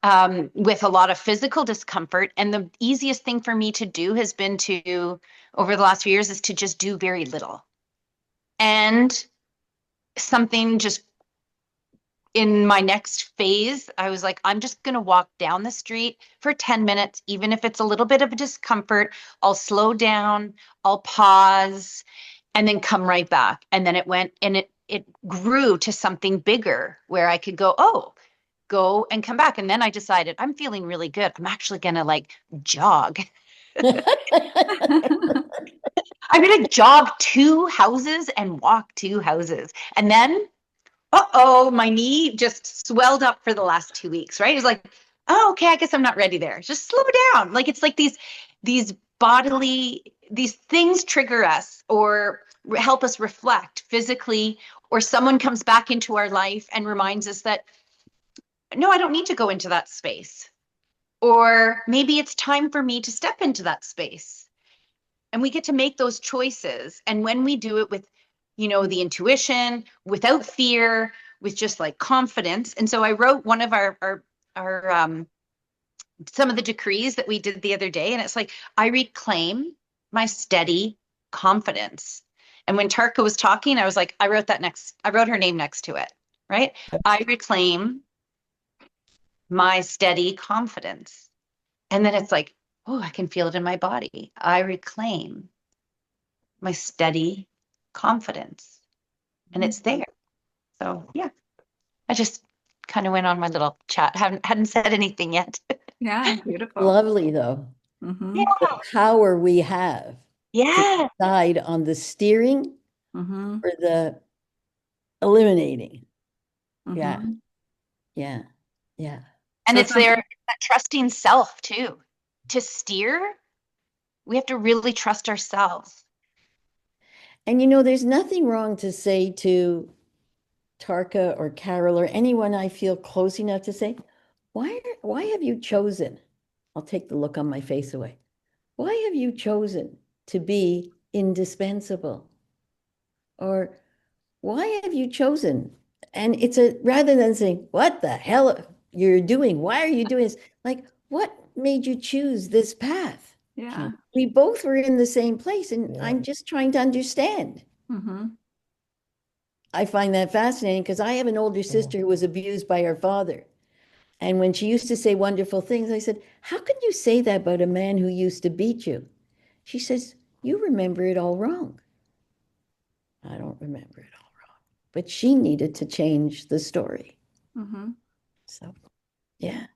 with a lot of physical discomfort. And the easiest thing for me to do has been to, over the last few years, is to just do very little. And something just in my next phase, I was like, I'm just going to walk down the street for 10 minutes, even if it's a little bit of a discomfort. I'll slow down, I'll pause, and then come right back. And then it went and it grew to something bigger where I could go, oh, go and come back. And then I decided I'm feeling really good. I'm actually going to like jog. I'm going to jog 2 houses and walk 2 houses. And then uh-oh, my knee just swelled up for the last 2 weeks, right? It's like, oh, okay, I guess I'm not ready there. Just slow down. Like it's like these bodily, these things trigger us or help us reflect physically, or someone comes back into our life and reminds us that, no, I don't need to go into that space. Or maybe it's time for me to step into that space. And we get to make those choices. And when we do it with, the intuition, without fear, with just like confidence. And so I wrote one of our some of the decrees that we did the other day. And it's like, I reclaim my steady confidence. And when Tarka was talking, I was like, I wrote her name next to it, right? I reclaim my steady confidence. And then it's like, oh, I can feel it in my body. I reclaim my steady confidence, and it's there. So yeah, I just kind of went on my little chat. Hadn't said anything yet. Yeah, beautiful. Lovely, though. Mm-hmm. Yeah. The power we have to Yeah. decide on the steering Mm-hmm. or the eliminating. Yeah, Mm-hmm. yeah, yeah. And So it's some, there, that trusting self too. To steer, we have to really trust ourselves. And there's nothing wrong to say to Tarka or Carol or anyone I feel close enough to say, why have you chosen? I'll take the look on my face away. Why have you chosen to be indispensable? Or why have you chosen? And it's rather than saying, what the hell you're doing? Why are you doing this? Like, what made you choose this path? yeah. We both were in the same place, and Yeah. I'm just trying to understand. Mm-hmm. I find that fascinating because I have an older sister who was abused by her father. And when she used to say wonderful things, I said, how can you say that about a man who used to beat you? She says, you remember it all wrong. I don't remember it all wrong. But she needed to change the story. Mm-hmm. So, yeah.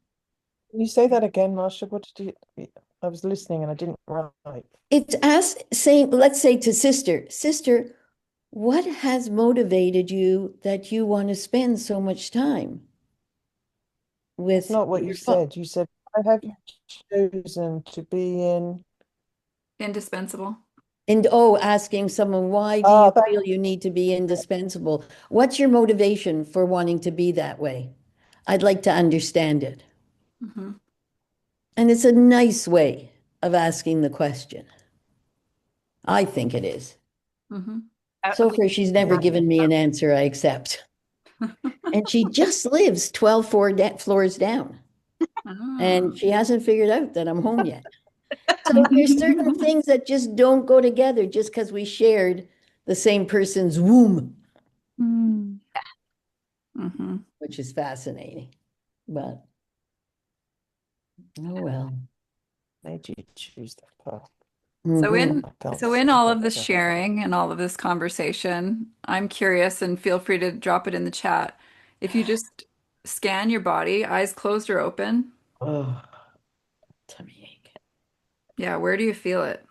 Can you say that again, Marsha? What did you? I was listening and I didn't write. It's as saying, let's say to sister, what has motivated you that you want to spend so much time That's with not what you your father? said. You said, I have chosen to be in. Indispensable. And asking someone, why do you Ah, that, feel you need to be indispensable? What's your motivation for wanting to be that way? I'd like to understand it. Mm-hmm. And it's a nice way of asking the question. I think it is. Mm-hmm. So far, she's never yeah. given me an answer I accept. And she just lives 12 floors down. Ah. And she hasn't figured out that I'm home yet. So there's certain things that just don't go together just because we shared the same person's womb, Mm-hmm. which is fascinating. But Oh, well. Made you choose that path. So Mhm. in I can't so in see, all of but this sharing and all of this conversation, I'm curious and feel free to drop it in the chat. If you just scan your body, eyes closed or open, Oh, tummy ache. yeah, where do you feel it?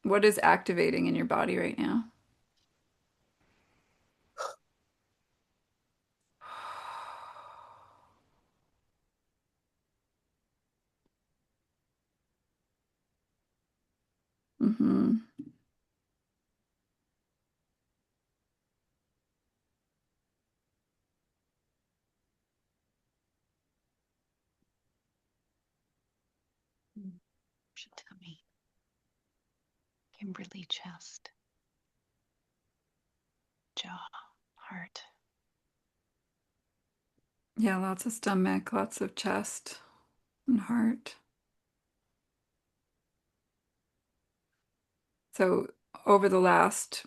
What is activating in your body right now? Hmm. Tummy, Kimberly, chest, jaw, heart. Yeah, lots of stomach, lots of chest and heart. So over the last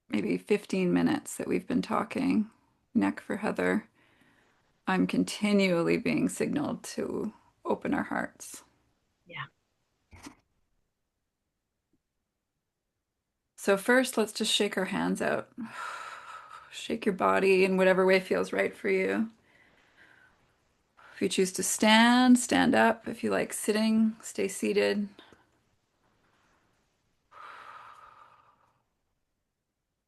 maybe 15 minutes that we've been talking, neck for Heather, I'm continually being signaled to open our hearts. Yeah. So first, let's just shake our hands out. Shake your body in whatever way feels right for you. If you choose to stand, stand up. If you like sitting, stay seated.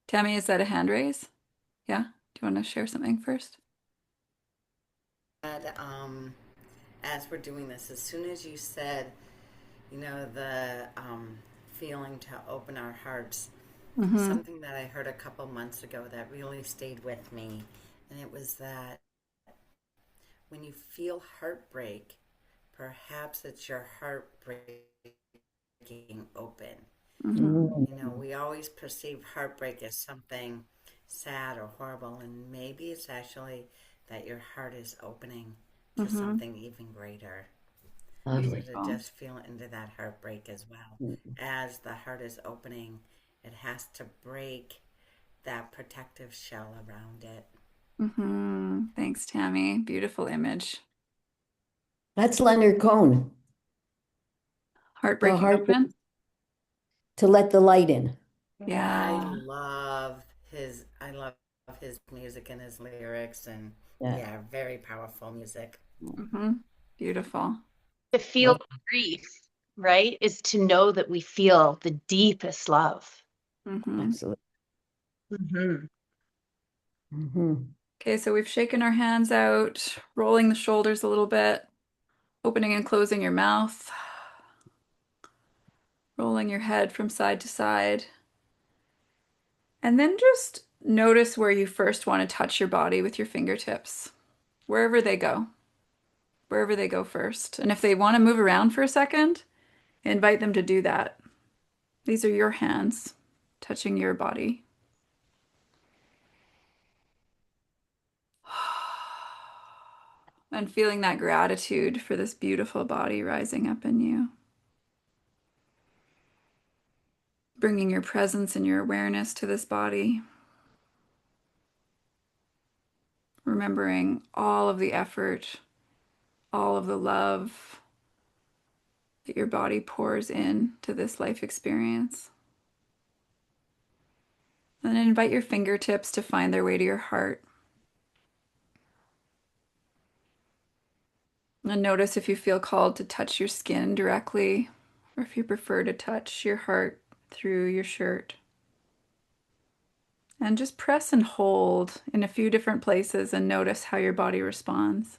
Tammy, is that a hand raise? Yeah? Do you want to share something first? Said, as we're doing this, as soon as you said, the feeling to open our hearts, Mm-hmm. something that I heard a couple months ago that really stayed with me, and it was that when you feel heartbreak, perhaps it's your heart breaking open. Mm-hmm. Mhm. We always perceive heartbreak as something sad or horrible, and maybe it's actually that your heart is opening to Mm-hmm. something even greater. So Lovely. to Beautiful. just feel into that heartbreak as well. Mhm. As the heart is opening, it has to break that protective shell around it. Mm-hmm. Thanks, Tammy. Beautiful image. That's Leonard Cohen, the Heartbreaking heart open. to let the light in. I Yeah. love his music and his lyrics, and Yeah. yeah, very powerful music. Mm-hmm. Beautiful. To feel Love. grief, right, is to know that we feel the deepest love. Mm-hmm. Absolutely. Hmm. Hmm. Okay, so we've shaken our hands out, rolling the shoulders a little bit, opening and closing your mouth, rolling your head from side to side. And then just notice where you first want to touch your body with your fingertips, wherever they go, wherever they go first. And if they want to move around for a second, invite them to do that. These are your hands touching your body. And feeling that gratitude for this beautiful body rising up in you. Bringing your presence and your awareness to this body. Remembering all of the effort, all of the love that your body pours in to this life experience. And then invite your fingertips to find their way to your heart. And notice if you feel called to touch your skin directly, or if you prefer to touch your heart through your shirt. And just press and hold in a few different places and notice how your body responds.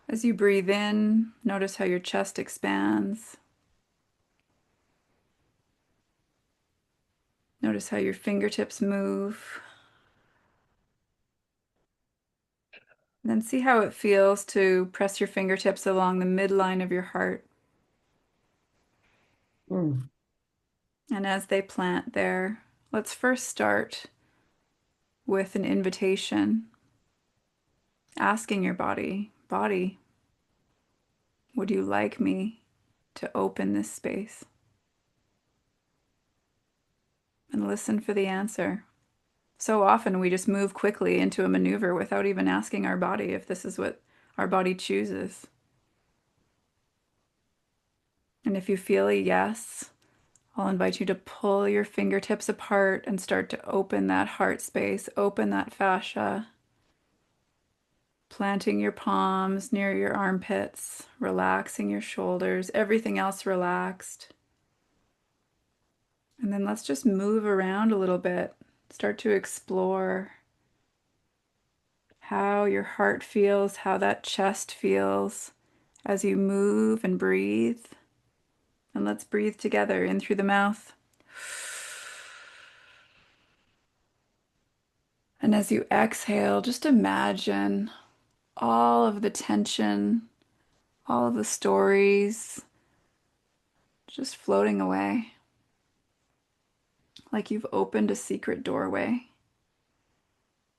As you breathe in, notice how your chest expands. Notice how your fingertips move. And then see how it feels to press your fingertips along the midline of your heart. Mm. And as they plant there, let's first start with an invitation, asking your body, would you like me to open this space? And listen for the answer. So often we just move quickly into a maneuver without even asking our body if this is what our body chooses. And if you feel a yes, I'll invite you to pull your fingertips apart and start to open that heart space, open that fascia, planting your palms near your armpits, relaxing your shoulders, everything else relaxed. And then let's just move around a little bit. Start to explore how your heart feels, how that chest feels as you move and breathe. And let's breathe together in through the mouth. And as you exhale, just imagine all of the tension, all of the stories just floating away, like you've opened a secret doorway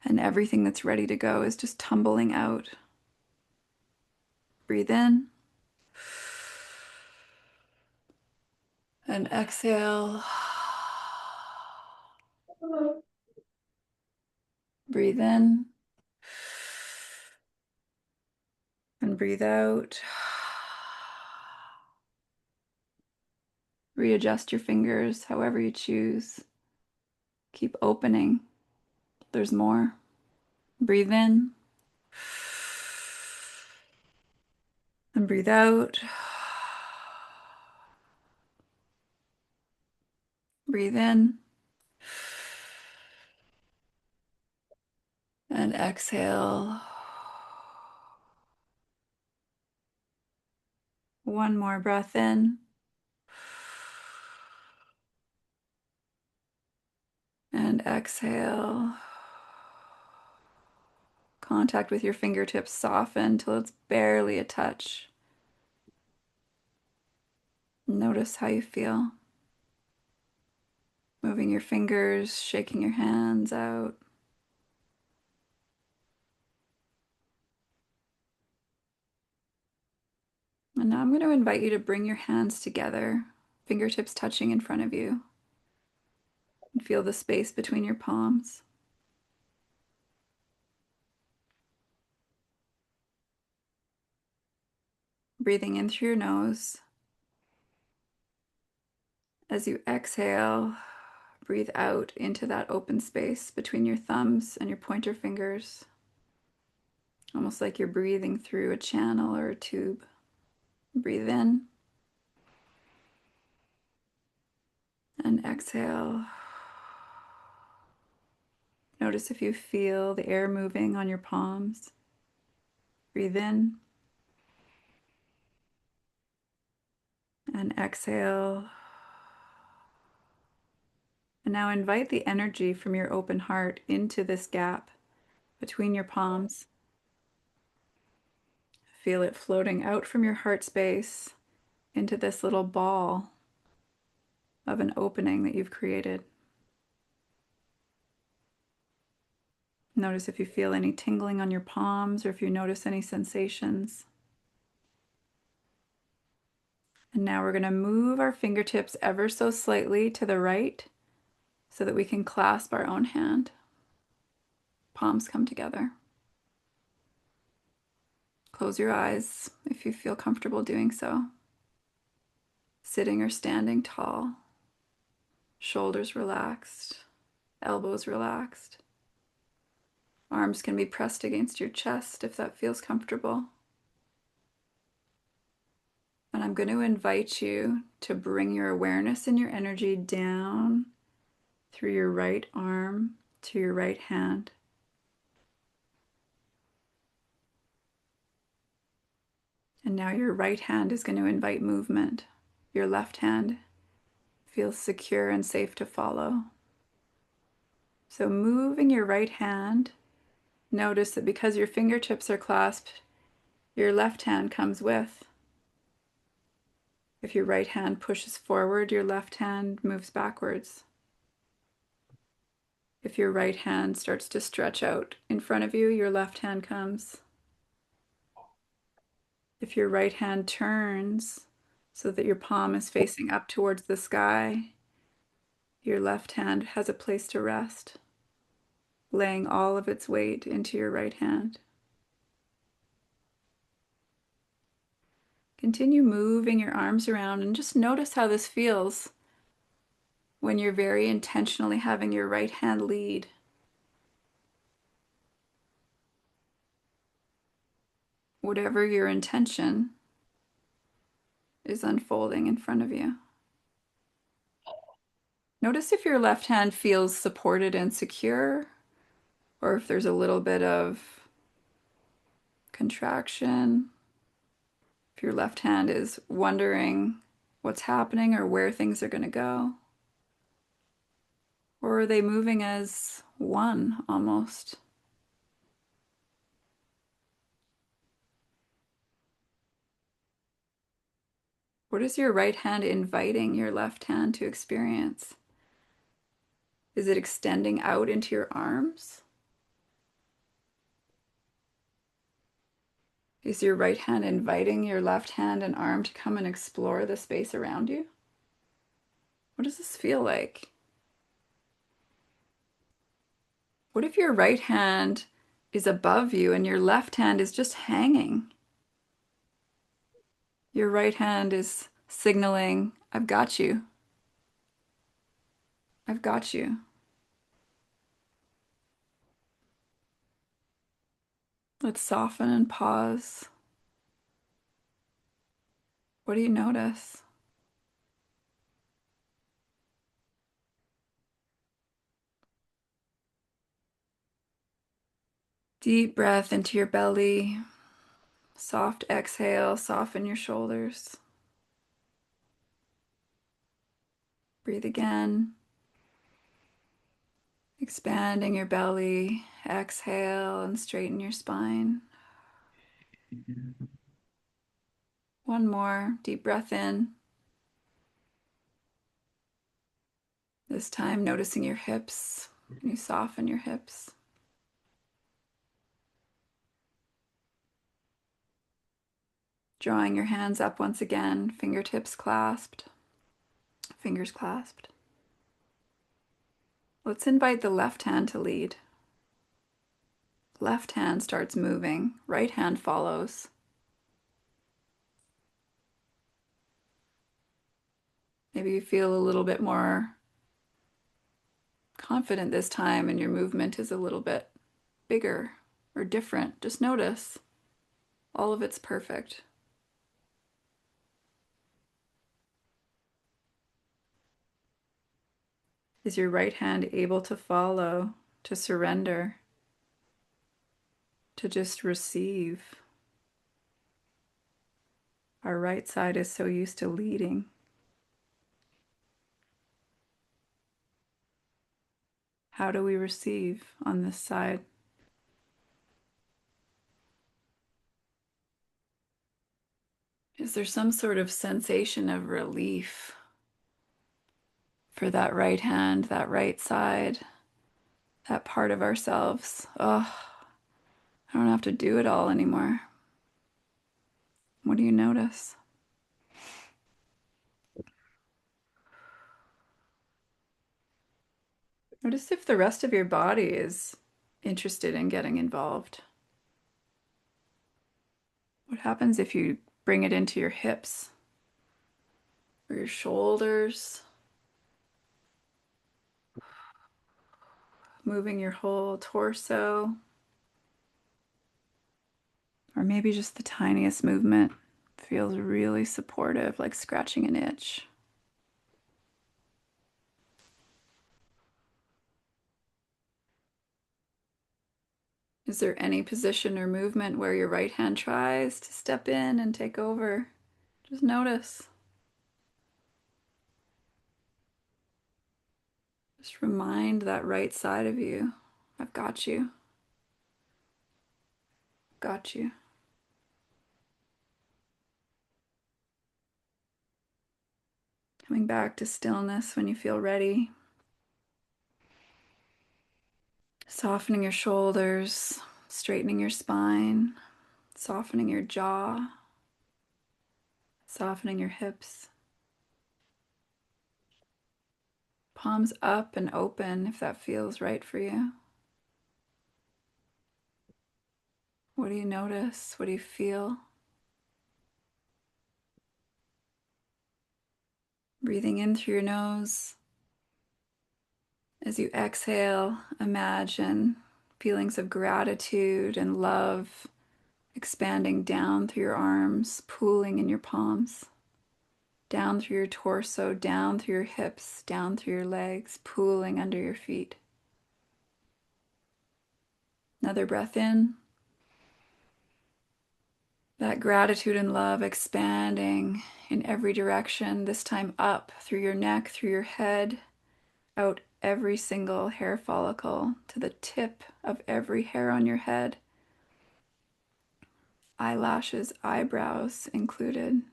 and everything that's ready to go is just tumbling out. Breathe in and exhale. Breathe in and breathe out. Readjust your fingers however you choose. Keep opening. There's more. Breathe in and breathe out. Breathe in and exhale. One more breath in and exhale. Contact with your fingertips soften till it's barely a touch. Notice how you feel. Moving your fingers, shaking your hands out. And now I'm going to invite you to bring your hands together, fingertips touching in front of you, and feel the space between your palms. Breathing in through your nose. As you exhale, breathe out into that open space between your thumbs and your pointer fingers, almost like you're breathing through a channel or a tube. Breathe in and exhale. Notice if you feel the air moving on your palms. Breathe in and exhale. And now invite the energy from your open heart into this gap between your palms. Feel it floating out from your heart space into this little ball of an opening that you've created. Notice if you feel any tingling on your palms or if you notice any sensations. And now we're going to move our fingertips ever so slightly to the right so that we can clasp our own hand. Palms come together. Close your eyes if you feel comfortable doing so. Sitting or standing tall. Shoulders relaxed. Elbows relaxed. Arms can be pressed against your chest if that feels comfortable. And I'm going to invite you to bring your awareness and your energy down through your right arm to your right hand. And now your right hand is going to invite movement. Your left hand feels secure and safe to follow. So moving your right hand, notice that because your fingertips are clasped, your left hand comes with. If your right hand pushes forward, your left hand moves backwards. If your right hand starts to stretch out in front of you, your left hand comes. If your right hand turns so that your palm is facing up towards the sky, your left hand has a place to rest. laying all of its weight into your right hand. Continue moving your arms around and just notice how this feels when you're very intentionally having your right hand lead. Whatever your intention is unfolding in front of you. Notice if your left hand feels supported and secure, or if there's a little bit of contraction. If your left hand is wondering what's happening or where things are going to go. Or are they moving as one almost? What is your right hand inviting your left hand to experience? Is it extending out into your arms? Is your right hand inviting your left hand and arm to come and explore the space around you? What does this feel like? What if your right hand is above you and your left hand is just hanging? Your right hand is signaling, I've got you. I've got you. Let's soften and pause. What do you notice? Deep breath into your belly. Soft exhale, soften your shoulders. Breathe again. Expanding your belly. Exhale and straighten your spine. One more. Deep breath in. This time noticing your hips. Can you soften your hips? Drawing your hands up once again, fingertips clasped, fingers clasped. Let's invite the left hand to lead. Left hand starts moving, right hand follows. Maybe you feel a little bit more confident this time and your movement is a little bit bigger or different. Just notice. All of it's perfect. Is your right hand able to follow, to surrender, to just receive? Our right side is so used to leading. How do we receive on this side? Is there some sort of sensation of relief for that right hand, that right side, that part of ourselves? Oh, I don't have to do it all anymore. What do you notice? Notice if the rest of your body is interested in getting involved. What happens if you bring it into your hips or your shoulders, moving your whole torso, or maybe just the tiniest movement feels really supportive, like scratching an itch. Is there any position or movement where your right hand tries to step in and take over? Just notice. Just remind that right side of you, I've got you. Got you. Coming back to stillness when you feel ready. Softening your shoulders, straightening your spine, softening your jaw, softening your hips. Palms up and open if that feels right for you. What do you notice? What do you feel? Breathing in through your nose. As you exhale, imagine feelings of gratitude and love expanding down through your arms, pooling in your palms, down through your torso, down through your hips, down through your legs, pooling under your feet. Another breath in. That gratitude and love expanding in every direction, this time up through your neck, through your head, out every single hair follicle to the tip of every hair on your head, eyelashes, eyebrows included.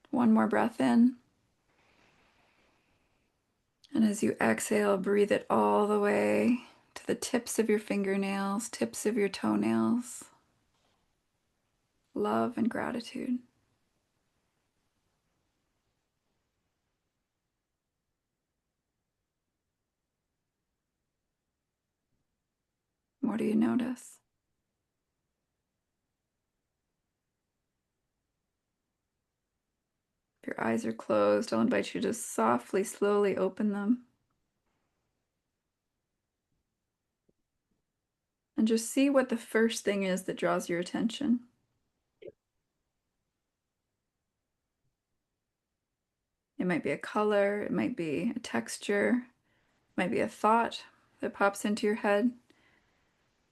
One more breath in. And as you exhale, breathe it all the way to the tips of your fingernails, tips of your toenails. Love and gratitude. What do you notice? If your eyes are closed, I'll invite you to softly, slowly open them. And just see what the first thing is that draws your attention. It might be a color, it might be a texture, it might be a thought that pops into your head.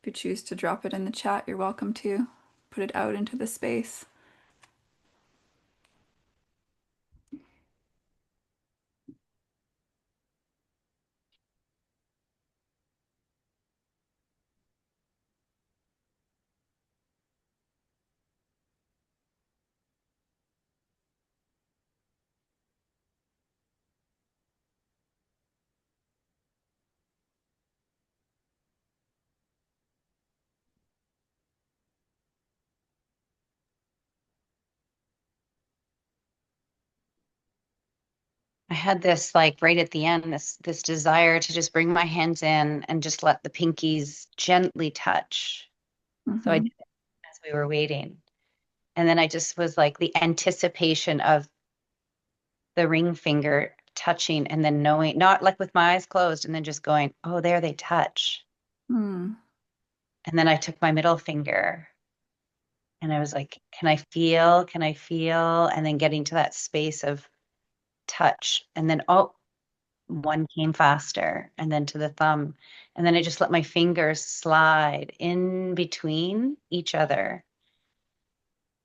If you choose to drop it in the chat, you're welcome to put it out into the space. I had this like right at the end, this desire to just bring my hands in and just let the pinkies gently touch. So I Mm-hmm. did it as we were waiting. And then I just was like the anticipation of the ring finger touching and then knowing, not like with my eyes closed, and then just going, oh, there they touch. Mm. And then I took my middle finger and I was like, can I feel? Can I feel? And then getting to that space of touch. And then, oh, one came faster and then to the thumb. And then I just let my fingers slide in between each other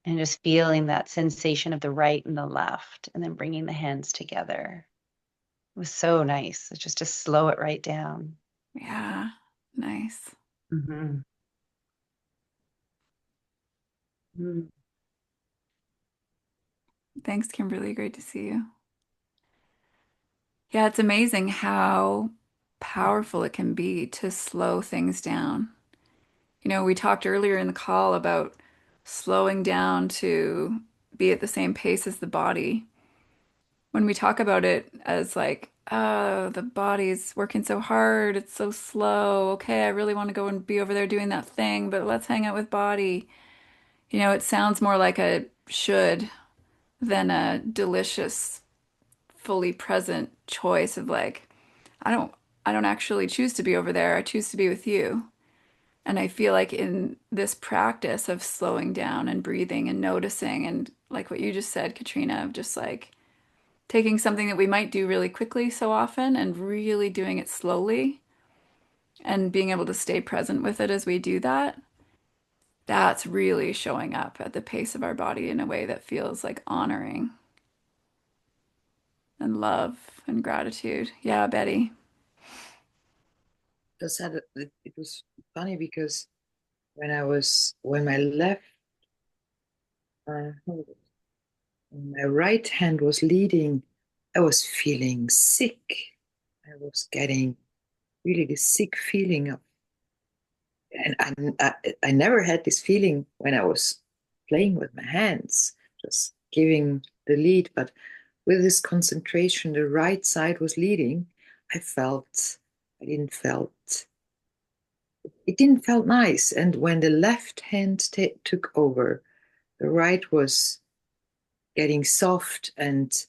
and just feeling that sensation of the right and the left and then bringing the hands together. It was so nice. It's just to slow it right down. Yeah, nice. Mm-hmm. Mm. Thanks, Kimberly. Great to see you. Yeah, it's amazing how powerful it can be to slow things down. You know, we talked earlier in the call about slowing down to be at the same pace as the body. When we talk about it as like, oh, the body's working so hard, it's so slow. Okay, I really want to go and be over there doing that thing, but let's hang out with body. You know, it sounds more like a should than a delicious, fully present choice of like, I don't I don't actually choose to be over there. I choose to be with you. And I feel like in this practice of slowing down and breathing and noticing and like what you just said, Katrina, of just like taking something that we might do really quickly so often and really doing it slowly and being able to stay present with it as we do that, that's really showing up at the pace of our body in a way that feels like honoring and love and gratitude. Yeah, Betty. Just had it was funny because when my left uh, my right hand was leading, I was feeling sick. I was getting really the sick feeling of, and I never had this feeling when I was playing with my hands, just giving the lead. But with this concentration, the right side was leading. I felt, I didn't felt it didn't felt nice. And when the left hand took over, the right was getting soft, and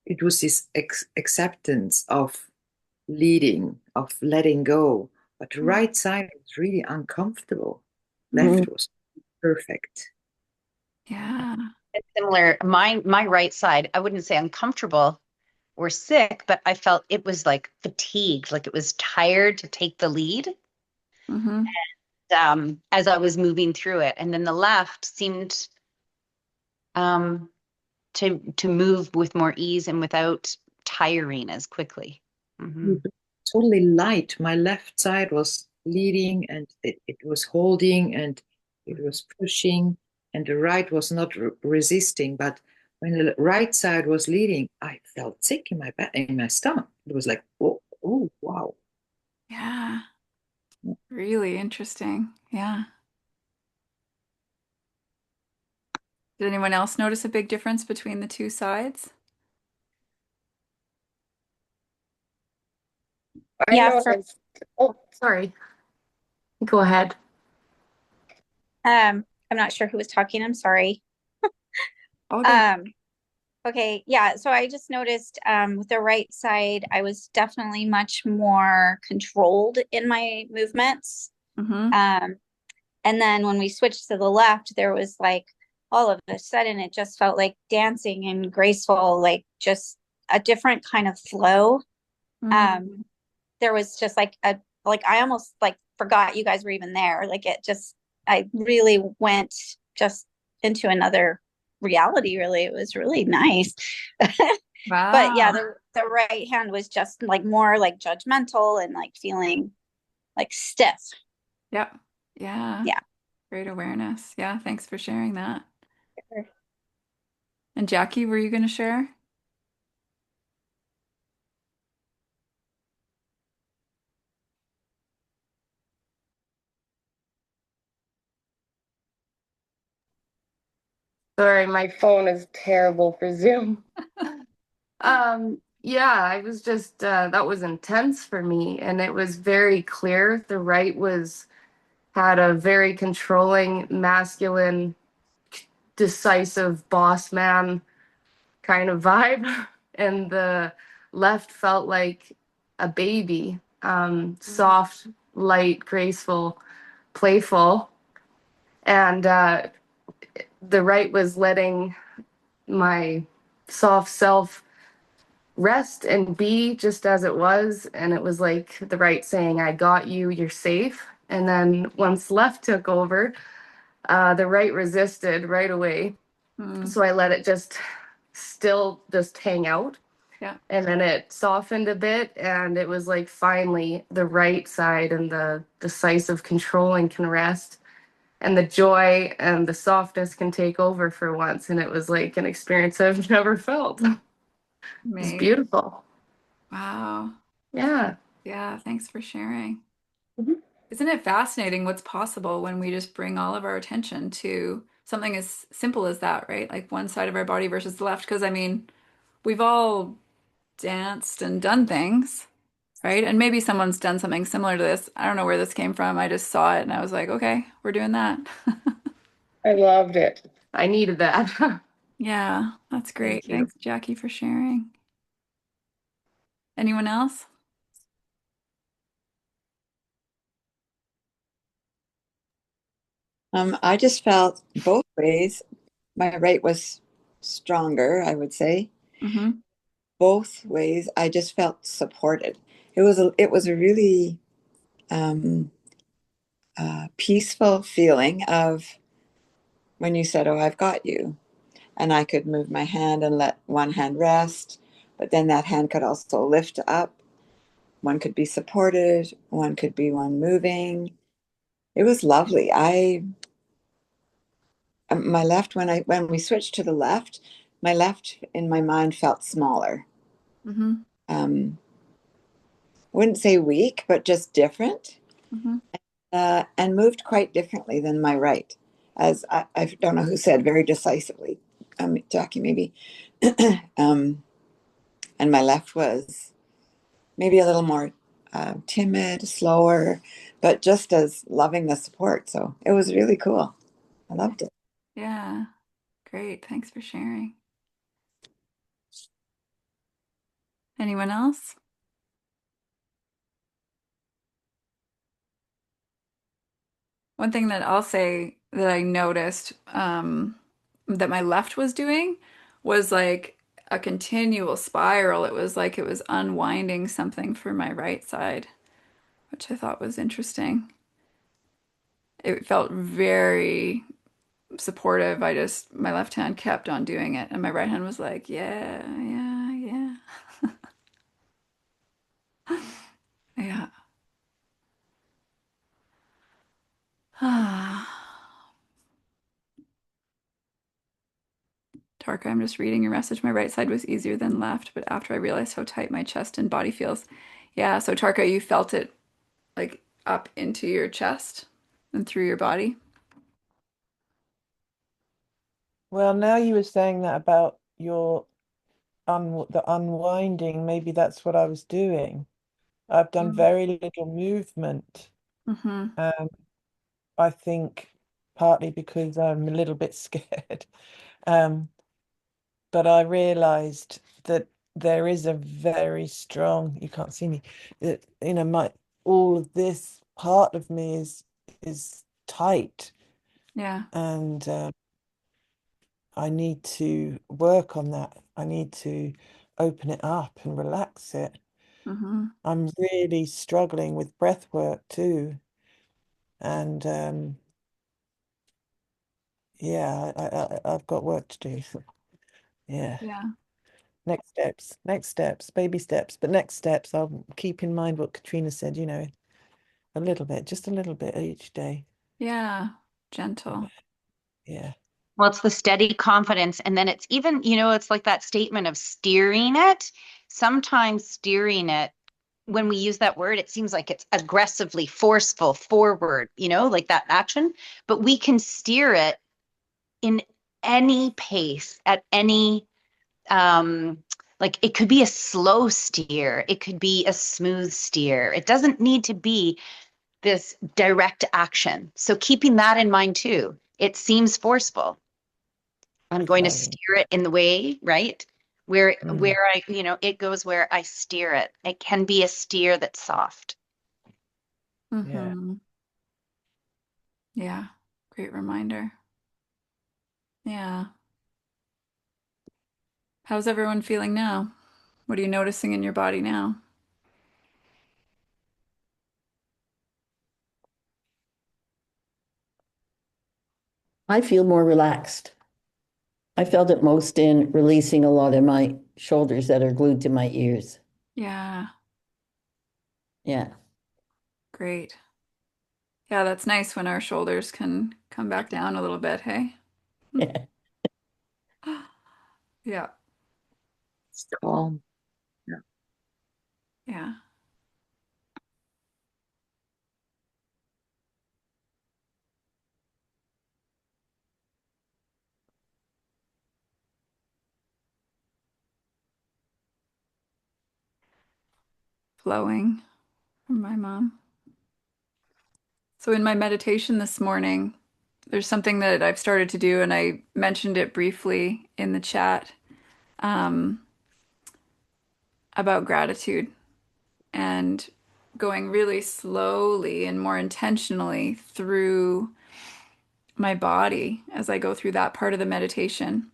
it was this acceptance of leading, of letting go. But the Mm. right side was really uncomfortable. Mm. Left was perfect. Yeah. Similar. My right side, I wouldn't say uncomfortable or sick, but I felt it was like fatigued, like it was tired to take the lead Mm-hmm. as I was moving through it. And then the left seemed um, to move with more ease and without tiring as quickly. Hmm. Totally light. My left side was leading, and it was holding, and it was pushing, and the right was not resisting. But when the right side was leading, I felt sick in my back, in my stomach. It was like, oh, oh, wow. Yeah. Really interesting. Yeah. Did anyone else notice a big difference between the two sides? I Yeah, for noticed. Oh, sorry. Go ahead. I'm not sure who was talking. I'm sorry. All good. Um, okay, yeah, so I just noticed with the right side, I was definitely much more controlled in my movements. Mm-hmm. Um, and then when we switched to the left, there was like all of a sudden it just felt like dancing and graceful, like just a different kind of flow. Mm. Um, there was just like a like I almost like forgot you guys were even there. Like it just I really went just into another reality, really. It was really nice. But yeah, Wow. the right hand was just like more like judgmental and like feeling like stiff. Yep. Yeah. Yeah. Great awareness. Yeah. Thanks for sharing that. And Jackie, were you going to share? Sorry, my phone is terrible for Zoom. Yeah, I was just that was intense for me, and it was very clear. The right was had a very controlling, masculine, decisive boss man kind of vibe, and the left felt like a baby, soft, light, graceful, playful, and the right was letting my soft self rest and be just as it was. And it was like the right saying, I got you, you're safe. And then once left took over, the right resisted right away. Mm. So I let it just hang out. Yeah. And then it softened a bit, and it was like finally the right side and the decisive controlling can rest, and the joy and the softness can take over for once. And it was like an experience I've never felt. It's Amazing. beautiful. Wow. Yeah. Yeah. Thanks for sharing. Mhm. Isn't it fascinating what's possible when we just bring all of our attention to something as simple as that, right? Like one side of our body versus the left. Because I mean, we've all danced and done things, right? And maybe someone's done something similar to this. I don't know where this came from. I just saw it and I was like, okay, we're doing that. I loved it. I needed that. Yeah, that's great. Thank you. Thanks, Jackie, for sharing. Anyone else? I just felt both ways. My right was stronger, I would say. Mm-hmm. Both ways, I just felt supported. It was a really um, peaceful feeling of when you said, "Oh, I've got you," and I could move my hand and let one hand rest, but then that hand could also lift up. One could be supported. One could be one moving. It was lovely. I my left when we switched to the left, my left in my mind felt smaller. Mm-hmm. Um, wouldn't say weak, but just different, Mm-hmm. and moved quite differently than my right. As I don't know who said, very decisively, Jackie maybe, um, and my left was maybe a little more timid, slower, but just as loving the support. So it was really cool. I loved it. Yeah. Great. Thanks for sharing. Anyone else? One thing that I'll say that I noticed that my left was doing was like a continual spiral. It was like it was unwinding something for my right side, which I thought was interesting. It felt very supportive. My left hand kept on doing it, and my right hand was like, yeah, yeah, yeah. Yeah. Tarka, I'm just reading your message. My right side was easier than left, but after I realized how tight my chest and body feels. Yeah, so Tarka, you felt it like up into your chest and through your body. Well, now you were saying that about your the unwinding, maybe that's what I was doing. I've done very little movement. Mm-hmm. Um, I think partly because I'm a little bit scared. Um, but I realized that there is a very strong, you can't see me, that my all of this part of me is tight, Yeah. and I need to work on that. I need to open it up and relax it. Mm-hmm. I'm really struggling with breath work too. And yeah, I've got work to do. Yeah. Yeah. Next steps, baby steps. But next steps, I'll keep in mind what Katrina said, a little bit, just a little bit each day. Yeah. Gentle. Yeah. Well, it's the steady confidence. And then it's even, it's like that statement of steering it. Sometimes steering it, when we use that word, it seems like it's aggressively forceful forward, like that action. But we can steer it in any pace at any, like it could be a slow steer, it could be a smooth steer. It doesn't need to be this direct action. So keeping that in mind too, it seems forceful. I'm going to Flowing. steer it in the way, right? Where Mm, where I, it goes where I steer it. It can be a steer that's soft. yeah. Mm-hmm. Yeah. Great reminder. Yeah. How's everyone feeling now? What are you noticing in your body now? I feel more relaxed. I felt it most in releasing a lot of my shoulders that are glued to my ears. Yeah. Yeah. Great. Yeah, that's nice when our shoulders can come back down a little bit, hey? Yeah. It's calm. Yeah. Yeah. Flowing from my mom. So in my meditation this morning, there's something that I've started to do, and I mentioned it briefly in the chat, um, about gratitude and going really slowly and more intentionally through my body as I go through that part of the meditation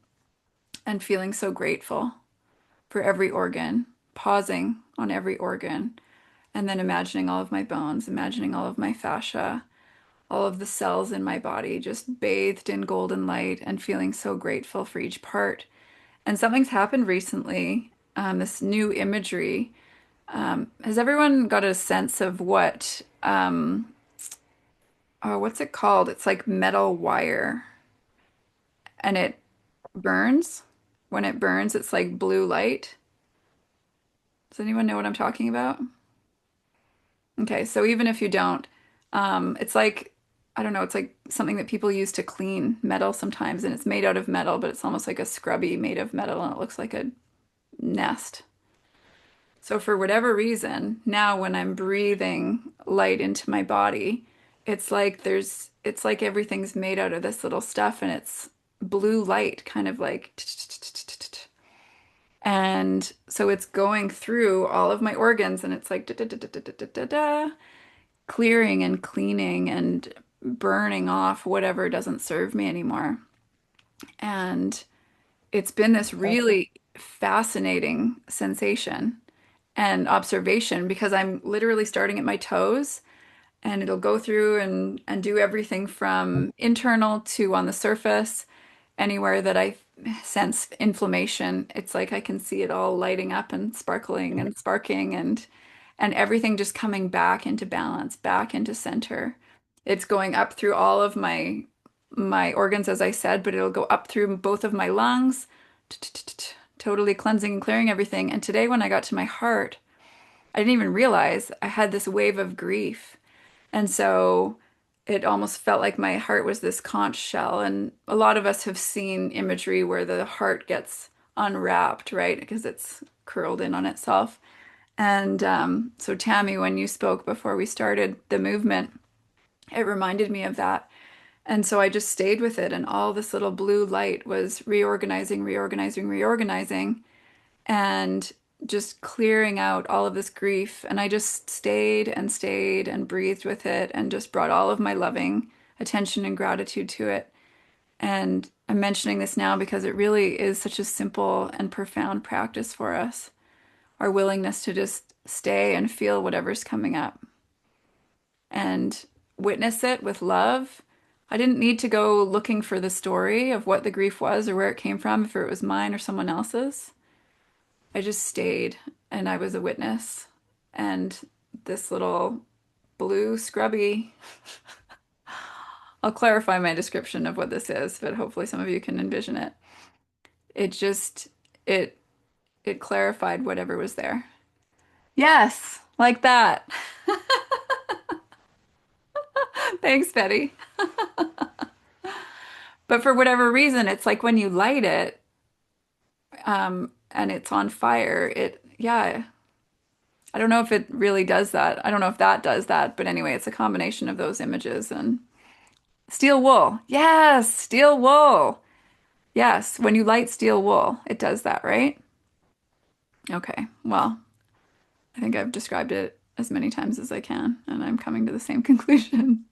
and feeling so grateful for every organ, pausing on every organ, and then imagining all of my bones, imagining all of my fascia, all of the cells in my body just bathed in golden light and feeling so grateful for each part. And something's happened recently, this new imagery. Has everyone got a sense of what's it called? It's like metal wire and it burns. When it burns, it's like blue light. Does anyone know what I'm talking about? Okay, so even if you don't, it's like, I don't know, it's like something that people use to clean metal sometimes, and it's made out of metal, but it's almost like a scrubby made of metal, and it looks like a nest. So for whatever reason, now when I'm breathing light into my body, it's like everything's made out of this little stuff and it's blue light, kind of like and so it's going through all of my organs and it's like clearing and cleaning and burning off whatever doesn't serve me anymore. And it's been this really fascinating sensation and observation because I'm literally starting at my toes and it'll go through and do everything from internal to on the surface. Anywhere that I sense inflammation, it's like I can see it all lighting up and sparkling and sparking and everything just coming back into balance, back into center. It's going up through all of my organs, as I said, but it'll go up through both of my lungs, totally cleansing and clearing everything. And today, when I got to my heart, I didn't even realize I had this wave of grief. And so it almost felt like my heart was this conch shell. And a lot of us have seen imagery where the heart gets unwrapped, right? Because it's curled in on itself. And so, Tammy, when you spoke before we started the movement, it reminded me of that. And so I just stayed with it, and all this little blue light was reorganizing, reorganizing, reorganizing, and just clearing out all of this grief. And I just stayed and breathed with it and just brought all of my loving attention and gratitude to it. And I'm mentioning this now because it really is such a simple and profound practice for us, our willingness to just stay and feel whatever's coming up and witness it with love. I didn't need to go looking for the story of what the grief was or where it came from, if it was mine or someone else's. I just stayed and I was a witness. And this little blue scrubby, I'll clarify my description of what this is, but hopefully some of you can envision it. It just, it, it clarified whatever was there. Yes, like that. Thanks, Betty. But for whatever reason, it's like when you light it, and it's on fire, yeah, I don't know if it really does that. I don't know if that does that, but anyway, it's a combination of those images and steel wool. Yes, steel wool. Yes, when you light steel wool, it does that, right? Okay, well, I think I've described it as many times as I can, and I'm coming to the same conclusion.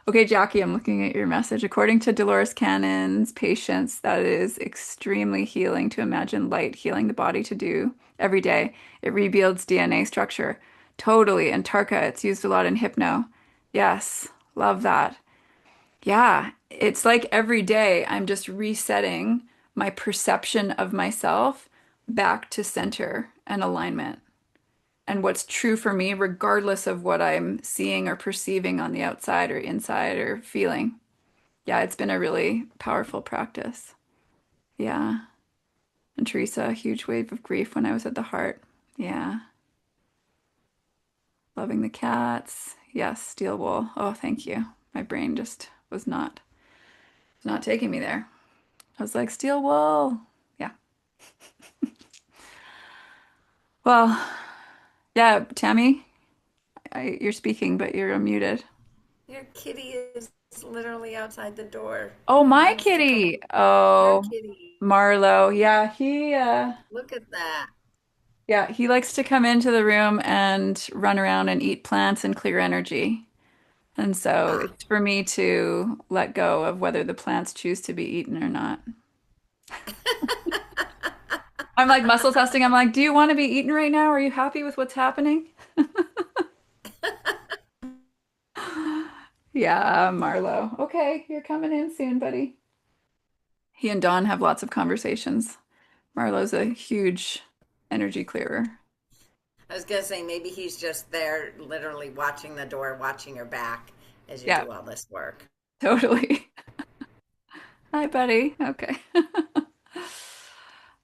Okay, Jackie, I'm looking at your message. According to Dolores Cannon's Patience, that is extremely healing to imagine light healing the body to do every day. It rebuilds DNA structure. Totally. And Tarka, it's used a lot in hypno. Yes, love that. Yeah, it's like every day I'm just resetting my perception of myself back to center and alignment and what's true for me, regardless of what I'm seeing or perceiving on the outside or inside or feeling. Yeah, it's been a really powerful practice. Yeah. And Teresa, a huge wave of grief when I was at the heart. Yeah. Loving the cats. Yes, steel wool. Oh, thank you. My brain just was not taking me there. I was like, steel wool. Yeah. Well, yeah, Tammy, you're speaking, but you're unmuted. Your kitty is literally outside the door. Oh, He my wants to come. kitty. Your Oh, kitty. Marlo. Look at that. Yeah, he likes to come into the room and run around and eat plants and clear energy. And so Ah. it's for me to let go of whether the plants choose to be eaten or not. I'm like muscle testing. I'm like, do you want to be eaten right now? Are you happy with what's happening? Yeah, Marlo. Okay, you're coming in soon, buddy. He and Dawn have lots of conversations. Marlo's a huge energy clearer. I was gonna say maybe he's just there, literally watching the door, watching your back as you Yeah, do all this work. totally. Hi, buddy. Okay.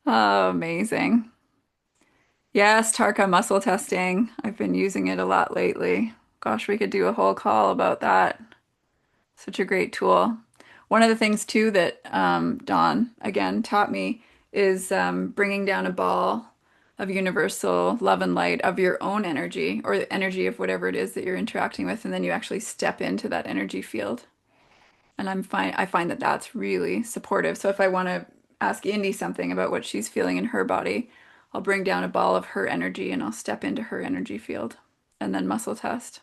Oh, amazing. Yes, Tarka muscle testing. I've been using it a lot lately. Gosh, we could do a whole call about that. Such a great tool. One of the things too that Dawn again taught me is bringing down a ball of universal love and light of your own energy or the energy of whatever it is that you're interacting with, and then you actually step into that energy field. And I find that that's really supportive. So if I want to ask Indy something about what she's feeling in her body, I'll bring down a ball of her energy and I'll step into her energy field and then muscle test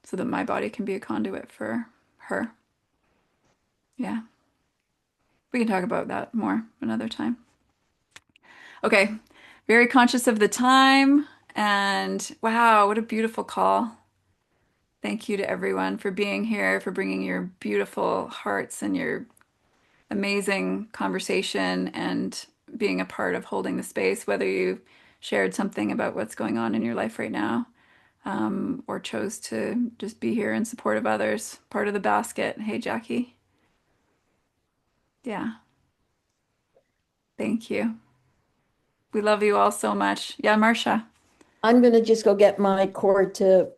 so that my body can be a conduit for her. Yeah. We can talk about that more another time. Okay. Very conscious of the time. And wow, what a beautiful call. Thank you to everyone for being here, for bringing your beautiful hearts and your amazing conversation and being a part of holding the space, whether you shared something about what's going on in your life right now, or chose to just be here in support of others, part of the basket. Hey, Jackie. Yeah, thank you. We love you all so much. Yeah, Marcia. I'm going to just go get my cord to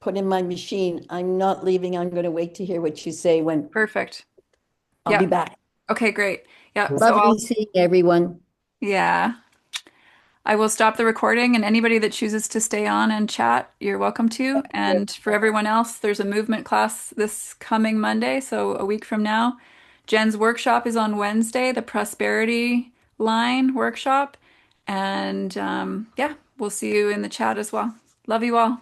put in my machine. I'm not leaving. I'm going to wait to hear what you say when Perfect. I'll be Yeah. back. Okay, great. Yeah, so Lovely seeing everyone. yeah. I will stop the recording, and anybody that chooses to stay on and chat, you're welcome to. And for everyone else, there's a movement class this coming Monday, so a week from now. Jen's workshop is on Wednesday, the Prosperity Line workshop. And yeah, we'll see you in the chat as well. Love you all.